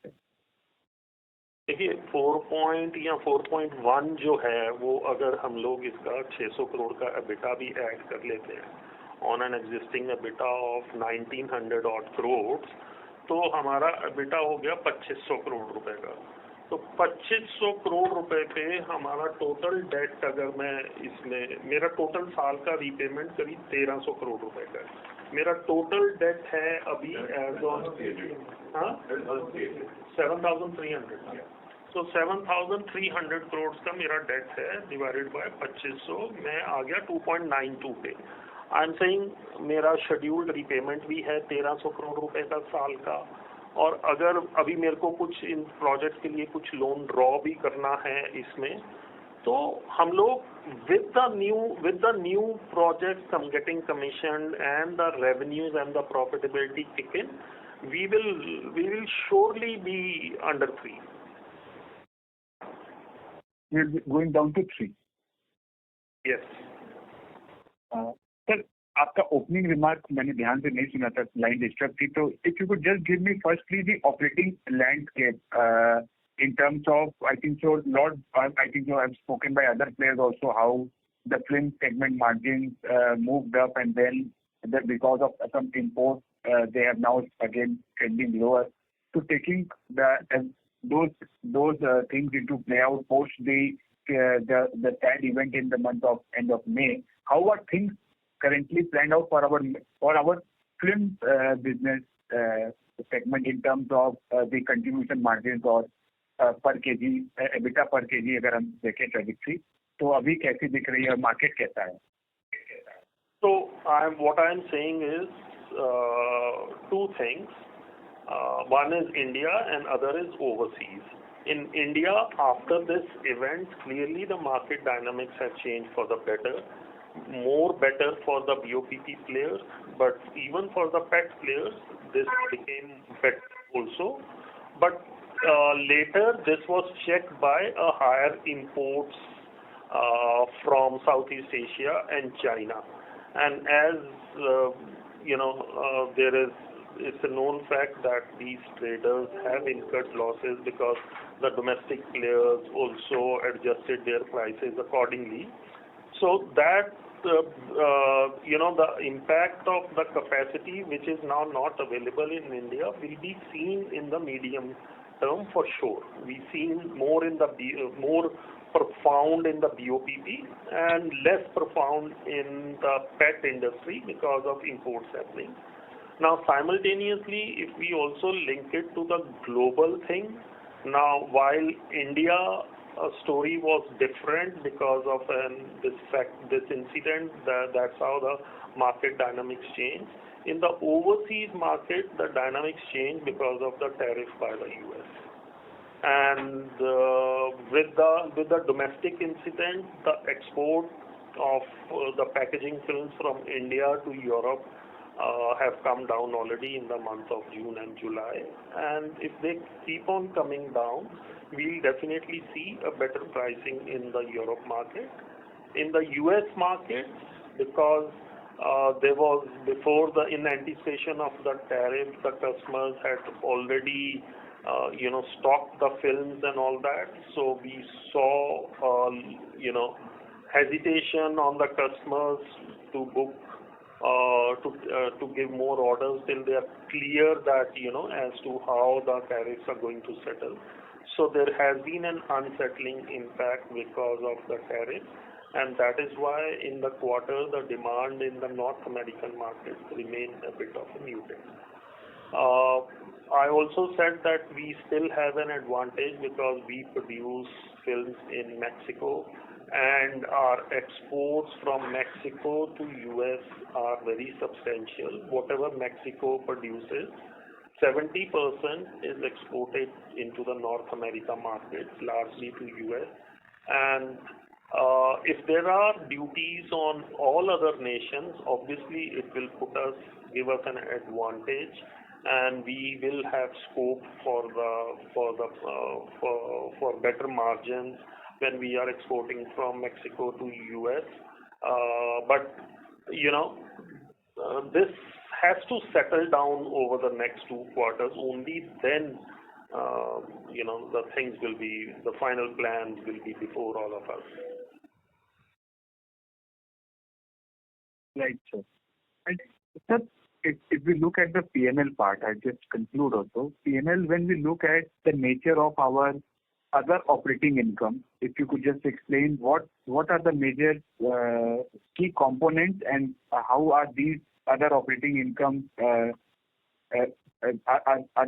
देखिए 4 या 4.1 जो है वो अगर हम लोग इसका 600 करोड़ का EBITDA भी ऐड कर लेते हैं on an existing EBITDA of 1900 odd crores तो हमारा EBITDA हो गया 2500 करोड़ रुपए का. तो 2500 करोड़ रुपए पे हमारा टोटल डेट अगर मैं इसमें मेरा टोटल साल का रीपेमेंट करीब 1300 करोड़ रुपए का है. मेरा टोटल डेट है अभी एज ऑन 7,300. तो 7,300 करोड़ का मेरा डेट है डिवाइडेड बाय 2500 मैं आ गया 2.92 पे. आई एम सेइंग मेरा शेड्यूल्ड रीपेमेंट भी है 1300 करोड़ रुपए का साल का और अगर अभी मेरे को कुछ इन प्रोजेक्ट के लिए कुछ लोन ड्रॉ भी करना है इसमें तो हम लोग with the new projects I'm getting commissioned and the revenues and the profitability kick in, we will surely be under 3. We'll be going down to 3. Yes. Sir, आपका opening remark मैंने ध्यान से नहीं सुना था, line डिस्टर्ब थी. तो if you could just give me firstly the operating landscape in terms of I think so I've spoken by other players also how the film segment margins moved up and then that because of some imports they have now again trending lower. So taking those things into play out post the sad event in the month of end of May, how are things currently planned out for our film business segment in terms of the contribution margins or per kg EBITDA per kg अगर हम देखें trajectory तो अभी कैसी दिख रही है market कैसा है? So what I am saying is two things. One is India and other is overseas. In India, after this event, clearly the market dynamics have changed for the better. More better for the BOPP players, but even for the PET players, this became better also. But later, this was checked by a higher imports from Southeast Asia and China. And as it's a known fact that these traders have incurred losses because the domestic players also adjusted their prices accordingly. So that the impact of the capacity which is now not available in India will be seen in the medium term for sure. We've seen more profound in the BOPP and less profound in the PET industry because of imports happening. Now, simultaneously, if we also link it to the global thing, now while India story was different because of this incident, that's how the market dynamics changed. In the overseas market, the dynamics changed because of the tariff by the US. And with the domestic incident, the export of the packaging films from India to Europe have come down already in the month of June and July. And if they keep on coming down, we'll definitely see a better pricing in the Europe market. In the US market, because there was in anticipation of the tariff, the customers had already stocked the films and all that. So we saw hesitation on the customers to book to give more orders till they are clear that as to how the tariffs are going to settle. So there has been an unsettling impact because of the tariff, and that is why in the quarter the demand in the North American market remained a bit of a muted. I also said that we still have an advantage because we produce films in Mexico, and our exports from Mexico to US are very substantial. Whatever Mexico produces, 70% is exported into the North America market, largely to US. And if there are duties on all other nations, obviously it will give us an advantage, and we will have scope for better margins when we are exporting from Mexico to US. But this has to settle down over the next 2 quarters. Only then the final plans will be before all of us. Right, sir. And sir, if we look at the P&L part, I just conclude also. P&L, when we look at the nature of our other operating income, if you could just explain what are the major key components and how are these other operating incomes are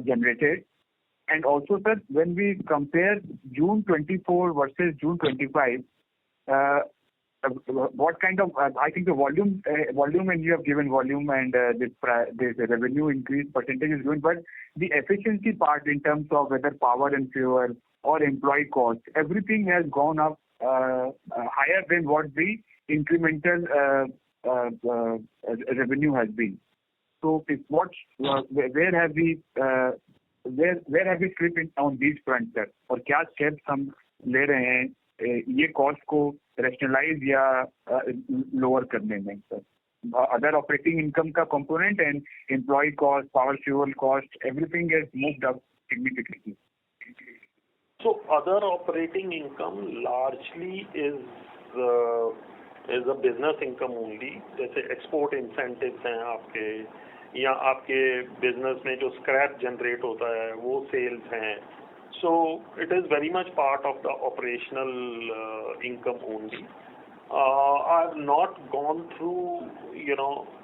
generated. And also, sir, when we compare June 24 versus June 25, what kind of, I think the volume, and you have given volume and this revenue increase percentage is given, but the efficiency part in terms of whether power and fuel or employee cost, everything has gone up higher than what the incremental revenue has been. So, where have we slipped in on these fronts, sir? और क्या steps हम ले रहे हैं ये cost को rationalize या lower करने में, sir? Other operating income का component and employee cost, power fuel cost, everything has moved up significantly. So other operating income largely is a business income only. जैसे export incentives हैं आपके, या आपके business में जो scrap generate होता है वो sales हैं. So it is very much part of the operational income only. I've not gone through,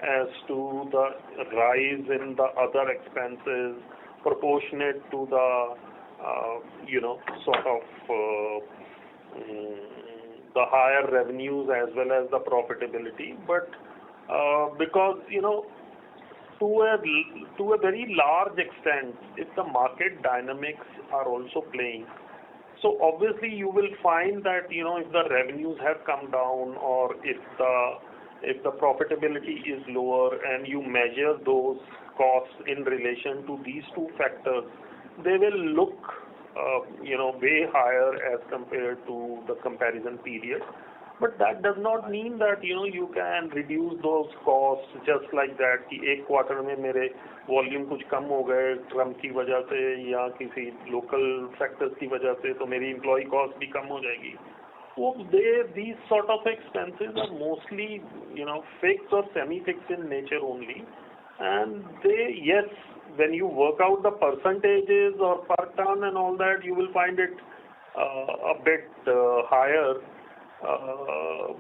as to the rise in the other expenses proportionate to the, sort of the higher revenues as well as the profitability. But because, to a very large extent, if the market dynamics are also playing, so obviously you will find that if the revenues have come down or if the profitability is lower and you measure those costs in relation to these two factors, they will look way higher as compared to the comparison period. But that does not mean that you can reduce those costs just like that कि एक quarter में मेरे volume कुछ कम हो गए Trump की वजह से या किसी लोकल फैक्टर्स की वजह से तो मेरी एम्प्लॉय कॉस्ट भी कम हो जाएगी. वो these sort of expenses are mostly fixed or semi-fixed in nature only, and yes, when you work out the percentages or per ton and all that, you will find it a bit higher.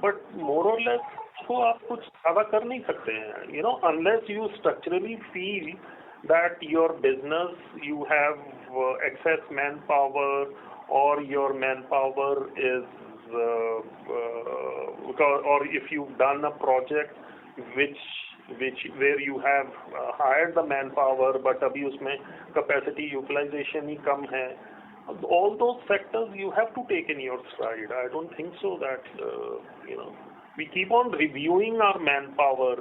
But more और less तो आप कुछ ज़्यादा कर नहीं सकते हैं, unless you structurally feel that your business, you have excess manpower, or your manpower is or if you've done a project where you have hired the manpower but अभी उसमें capacity utilization ही कम है, all those factors you have to take in your stride. I don't think so that we keep on reviewing our manpower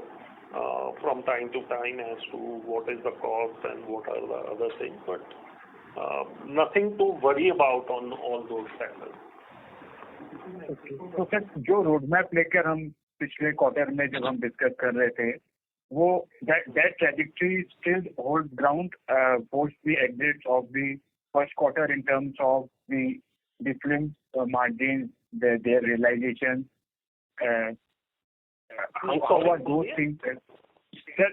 from time to time as to what is the cost and what are the other things, but nothing to worry about on all those factors. तो sir जो road map लेकर हम पिछले quarter में जब हम discuss कर रहे थे, वो that trajectory still holds ground post the exit of the first quarter in terms of the film margins, their realization. How are those things? Sir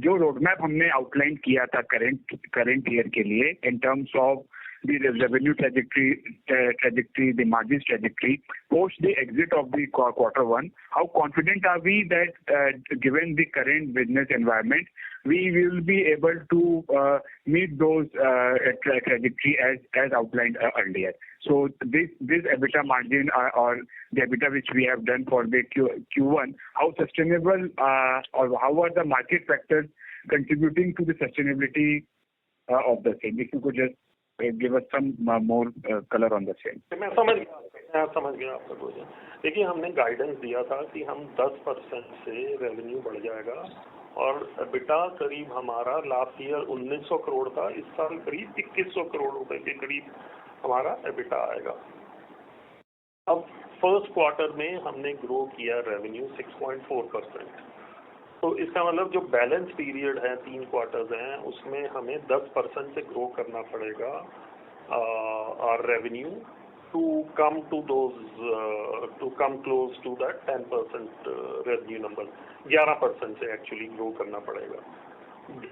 जो रोड मैप हमने आउटलाइन किया था करंट ईयर के लिए in terms of the revenue trajectory, the margins trajectory, post the exit of the quarter one, how confident are we that given the current business environment, we will be able to meet those trajectory as outlined earlier? So this EBITDA margin or the EBITDA which we have done for the Q1, how sustainable or how are the market factors contributing to the sustainability of the same? If you could just give us some more color on the same. मैं समझ गया आपका question. देखिए, हमने guidance दिया था कि हम 10% से रेवेन्यू बढ़ जाएगा और EBITDA करीब हमारा लास्ट ईयर 1900 करोड़ था, इस साल करीब 2100 करोड़ रुपए के करीब हमारा EBITDA आएगा. अब फर्स्ट क्वार्टर में हमने ग्रो किया रेवेन्यू 6.4%. तो इसका मतलब जो बैलेंस पीरियड है 3 क्वार्टर्स हैं, उसमें हमें 10% से ग्रो करना पड़ेगा और revenue to come close to that 10% revenue number. 11% से एक्चुअली ग्रो करना पड़ेगा.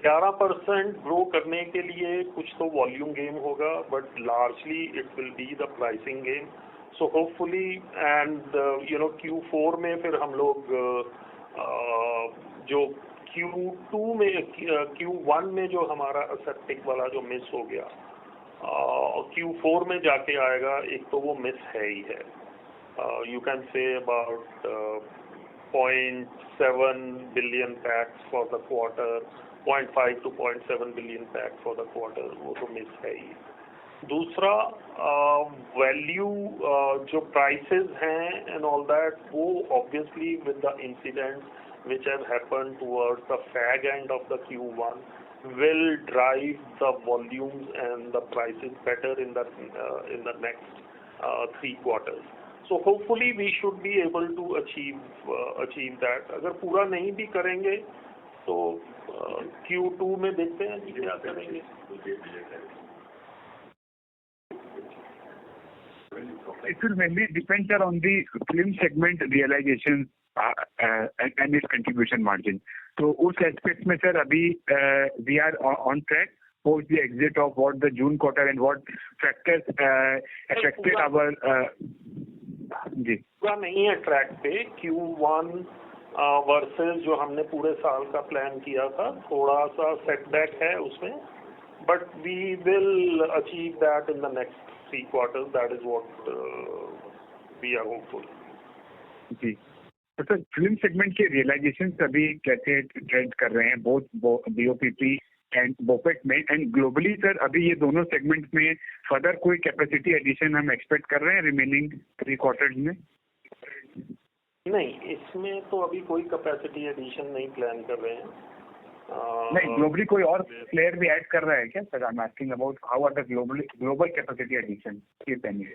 11% ग्रो करने के लिए कुछ तो वॉल्यूम गेम होगा, but largely it will be the pricing game. So hopefully and Q4 में फिर हम लोग जो Q1 में जो हमारा असेप्टिक वाला जो मिस हो गया, Q4 में जाके आएगा. एक तो वो मिस है ही है. You can say about 0.7 billion PACS for the quarter, 0.5 to 0.7 billion PACS for the quarter, वो तो मिस है ही. दूसरा वैल्यू जो प्राइसेस हैं एंड ऑल दैट, वो obviously with the incidents which have happened towards the fag end of the Q1 will drive the volumes and the prices better in the next 3 quarters. So hopefully we should be able to achieve that. अगर पूरा नहीं भी करेंगे तो Q2 में देखते हैं कि क्या करेंगे. It will mainly depend on the film segment realization and its contribution margin. So उस aspect में sir अभी we are on track post the exit of what the June quarter and what factors affected our जी. पूरा नहीं है track पे. Q1 versus जो हमने पूरे साल का प्लान किया था, थोड़ा सा सेटबैक है उसमें, but we will achieve that in the next 3 quarters. That is what we are hopeful. जी. तो सर फिल्म सेगमेंट के रियलाइजेशन अभी कैसे ट्रेंड कर रहे हैं बोथ BOPP एंड बोपेट में एंड ग्लोबली सर? अभी ये दोनों सेगमेंट में फर्दर कोई कैपेसिटी एडिशन हम एक्सपेक्ट कर रहे हैं रिमेनिंग 3 क्वार्टर्स में? नहीं, इसमें तो अभी कोई कैपेसिटी एडिशन नहीं प्लान कर रहे हैं. नहीं, ग्लोबली कोई और प्लेयर भी ऐड कर रहा है क्या sir? I am asking about how are the global capacity addition if any.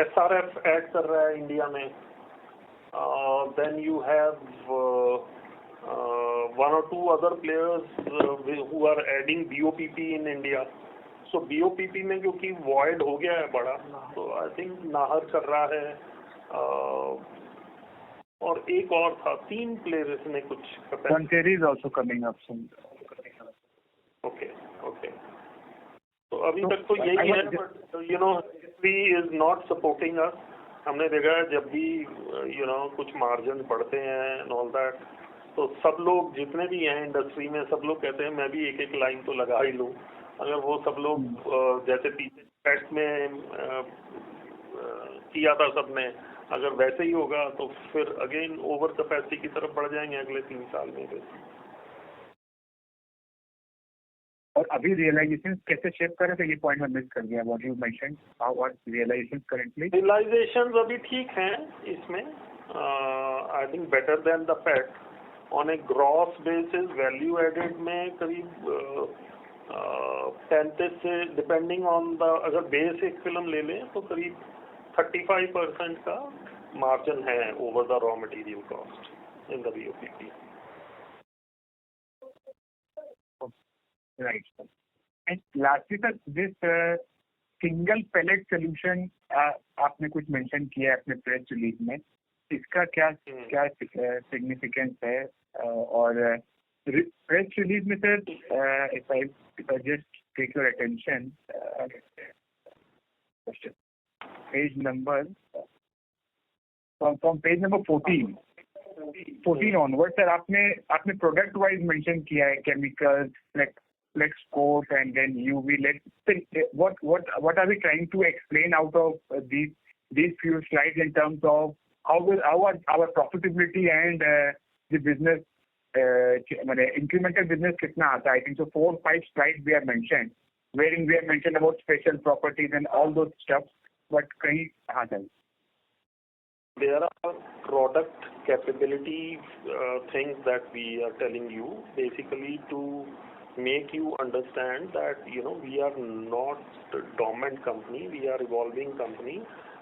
SRF add कर रहा है इंडिया में. Then you have 1 or 2 other players who are adding BOPP in India. So BOPP में क्योंकि void हो गया है बड़ा, तो I think नाहर कर रहा है. और एक और था, 3 players ने कुछ. One series also coming up soon. Okay. तो अभी तक तो यही है, but history is not supporting us. हमने देखा है जब भी कुछ मार्जिन बढ़ते हैं एंड ऑल दैट, तो सब लोग जितने भी हैं इंडस्ट्री में सब लोग कहते हैं मैं भी एक एक लाइन तो लगा ही लूँ। अगर वो सब लोग जैसे पीछे पेट में किया था सबने, अगर वैसे ही होगा तो फिर अगेन ओवर कैपेसिटी की तरफ बढ़ जाएंगे अगले 3 साल में। और अभी रियलाइजेशन कैसे शेप करे, तो ये पॉइंट में मिस कर गया। What you mention, how what realization currently? Realization अभी ठीक हैं इसमें, I think better than the past. On a gross basis value added में करीब 35 से डिपेंडिंग ऑन द, अगर बेस एक फिल्म ले लें तो करीब 35% का मार्जिन है over the raw material cost in the BOPP। Right sir. And lastly sir, this single pallet solution आपने कुछ मेंशन किया है अपने प्रेस रिलीज में, इसका क्या सिग्निफिकेंस है? और प्रेस रिलीज में sir, if I just take your attention, page number from page number 14 onward sir, आपने प्रोडक्ट वाइज मेंशन किया है chemicals, Uflex coat and then UV. What are we trying to explain out of these few slides in terms of how our profitability and the business incremental business kitna aata? I think so 4-5 slides we have mentioned, wherein we have mentioned about special properties and all those stuff. But kahin sir, there are product capability things that we are telling you basically to make you understand that we are not a dormant company, we are evolving company।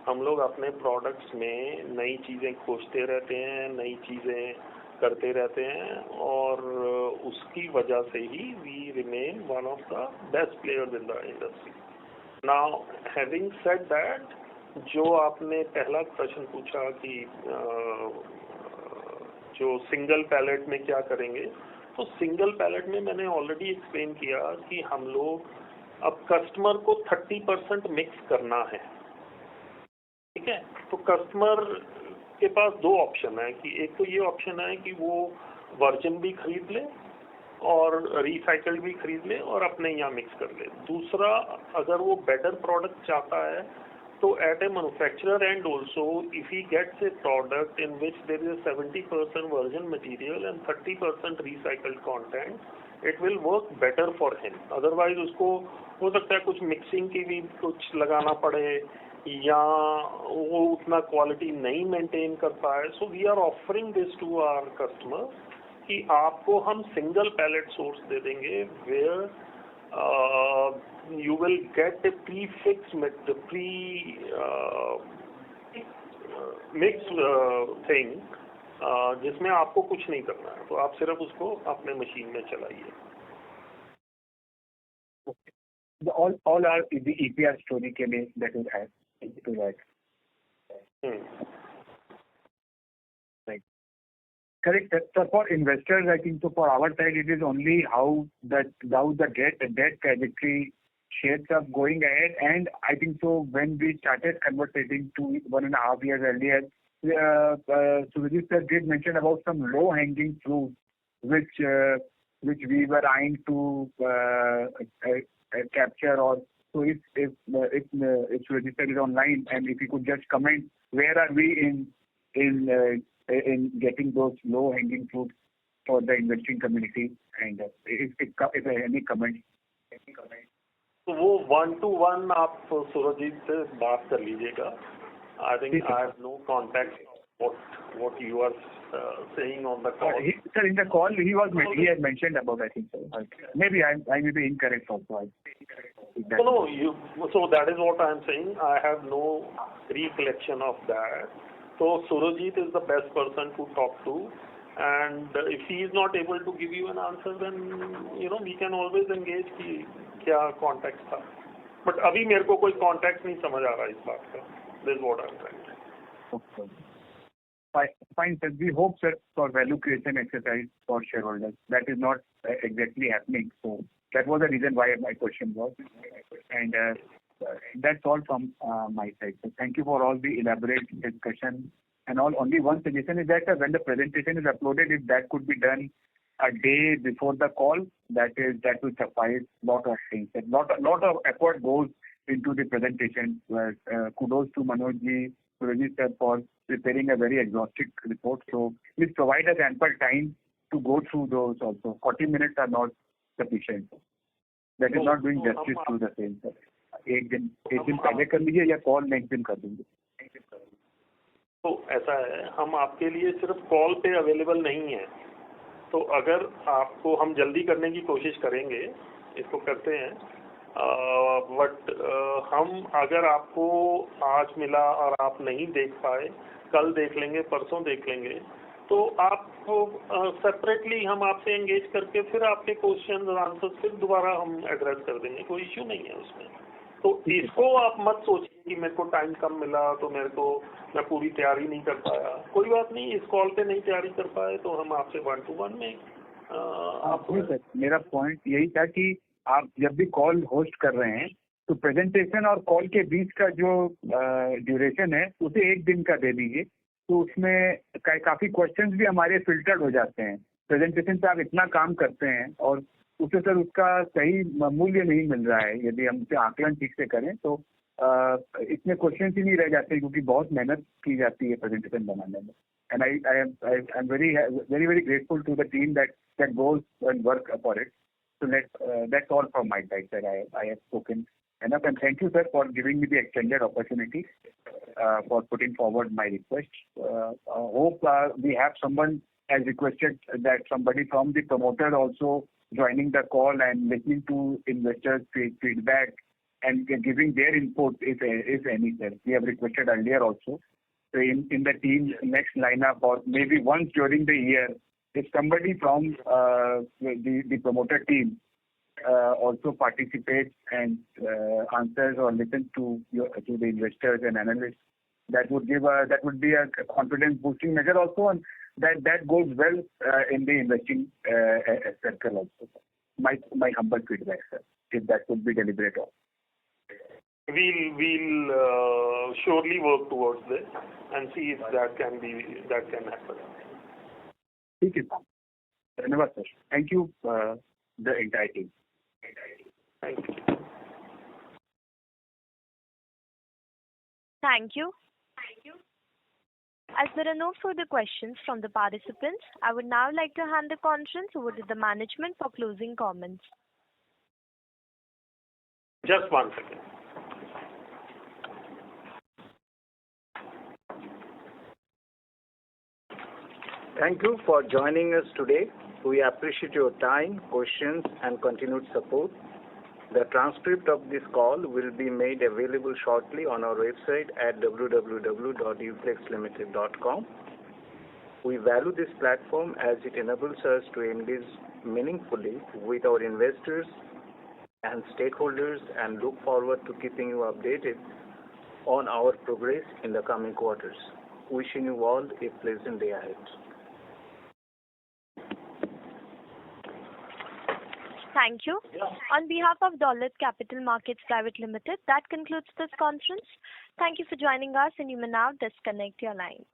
हम लोग अपने products में नई चीज़ें खोजते रहते हैं, नई चीज़ें करते रहते हैं, और उसकी वजह से ही we remain one of the best players in the industry। Now having said that, जो आपने पहला प्रश्न पूछा कि जो सिंगल पैलेट में क्या करेंगे, तो सिंगल पैलेट में मैंने ऑलरेडी एक्सप्लेन किया कि हम लोग अब कस्टमर को 30% मिक्स करना है, ठीक है। तो कस्टमर के पास 2 ऑप्शन है कि एक तो ये ऑप्शन है कि वो वर्जिन भी खरीद ले और रिसाइकल्ड भी खरीद ले और अपने यहाँ मिक्स कर ले। दूसरा, अगर वो बेटर प्रोडक्ट चाहता है तो at a manufacturer end also, if he gets a product in which there is a 70% virgin material and 30% recycled content, it will work better for him। Otherwise उसको हो सकता है कुछ मिक्सिंग की भी कुछ लगाना पड़े या वो उतना क्वालिटी नहीं मेंटेन कर पाए। So we are offering this to our customer कि आपको हम सिंगल पैलेट सोर्स दे देंगे where you will get a pre-fixed mixed thing जिसमें आपको कुछ नहीं करना है, तो आप सिर्फ उसको अपने मशीन में चलाइए। all are the EPR story के लिए that will add to that। Right, correct sir। For investors, I think so for our side it is only how the debt trajectory shapes up going ahead, and I think so when we started conversating 1.5 years earlier, Surajit sir did mention about some low hanging fruit which we were eyeing to capture, or so if Surajit sir is online, and if you could just comment where are we in getting those low hanging fruits for the investing community, and if any comment। तो वो 1-to-1 आप सुरजीत से बात कर लीजिएगा। I think I have no contact what you are saying on the call. Sir, in the call he had mentioned about, I think so. Maybe I may be incorrect also. So that is what I am saying. I have no recollection of that. So Surajit is the best person to talk to, and if he is not able to give you an answer, then we can always engage कि क्या contact था, but अभी मेरे को कोई contact नहीं समझ आ रहा इस बात का। This is what I am trying. Fine sir, we hope sir for value creation exercise for shareholders that is not exactly happening, so that was the reason why my question was, and That's all from my side. So thank you for all the elaborate discussion and all. Only one suggestion is that when the presentation is uploaded, if that could be done a day before the call, that will suffice. Lot of things. Lot of effort goes into the presentation. Kudos to Manoj ji, Surajit sir for preparing a very exhaustive report. So please provide us ample time to go through those also. 40 minutes are not sufficient. That is not doing justice to the same, sir. एक दिन पहले कर लीजिए या call next दिन कर देंगे. तो ऐसा है, हम आपके लिए सिर्फ कॉल पे अवेलेबल नहीं है. तो अगर आपको हम जल्दी करने की कोशिश करेंगे, इसको करते हैं. बट हम अगर आपको आज मिला और आप नहीं देख पाए, कल देख लेंगे, परसों देख लेंगे. तो आपको सेपरेटली हम आपसे एंगेज करके फिर आपके क्वेश्चन और आंसर्स फिर दोबारा हम एड्रेस कर देंगे. कोई इश्यू नहीं है उसमें. तो इसको आप मत सोचिए कि मेरे को टाइम कम मिला तो मैं पूरी तैयारी नहीं कर पाया. कोई बात नहीं, इस कॉल पे नहीं तैयारी कर पाए तो हम आपसे 1-to-1 में सर, मेरा पॉइंट यही था कि आप जब भी कॉल होस्ट कर रहे हैं तो प्रेजेंटेशन और कॉल के बीच का जो ड्यूरेशन है उसे एक दिन का दे दीजिए. तो उसमें काफी क्वेश्चंस भी हमारे फिल्टर्ड हो जाते हैं. प्रेजेंटेशन पे आप इतना काम करते हैं और उसे सर उसका सही मूल्य नहीं मिल रहा है. यदि हम उसे आकलन ठीक से करें तो इसमें क्वेश्चन ही नहीं रह जाते क्योंकि बहुत मेहनत की जाती है प्रेजेंटेशन बनाने में. And I am very very grateful to the team that goes and work for it. So that's all from my side, sir. I have spoken enough, and thank you, sir, for giving me the extended opportunity for putting forward my request. Hope we have someone as requested that somebody from the promoter also joining the call and listening to investors' feedback and giving their input if any, sir. We have requested earlier also. So in the team next lineup or maybe once during the year, if somebody from the promoter team also participates and answers or listens to the investors and analysts, that would be a confidence boosting measure also, and that goes well in the investing circle also. My humble feedback, sir, if that would be deliberate also. We'll surely work towards this and see if that can happen. ठीक है, धन्यवाद sir. Thank you the entire team. Thank you. Thank you. As there are no further questions from the participants, I would now like to hand the conference over to the management for closing comments. Just 1 second. Thank you for joining us today. We appreciate your time, questions, and continued support. The transcript of this call will be made available shortly on our website at www.uflexltd.com. We value this platform as it enables us to engage meaningfully with our investors and stakeholders and look forward to keeping you updated on our progress in the coming quarters. Wishing you all a pleasant day ahead. Thank you. On behalf of Dolat Capital Markets Private Limited, that concludes this conference. Thank you for joining us, and you may now disconnect your line.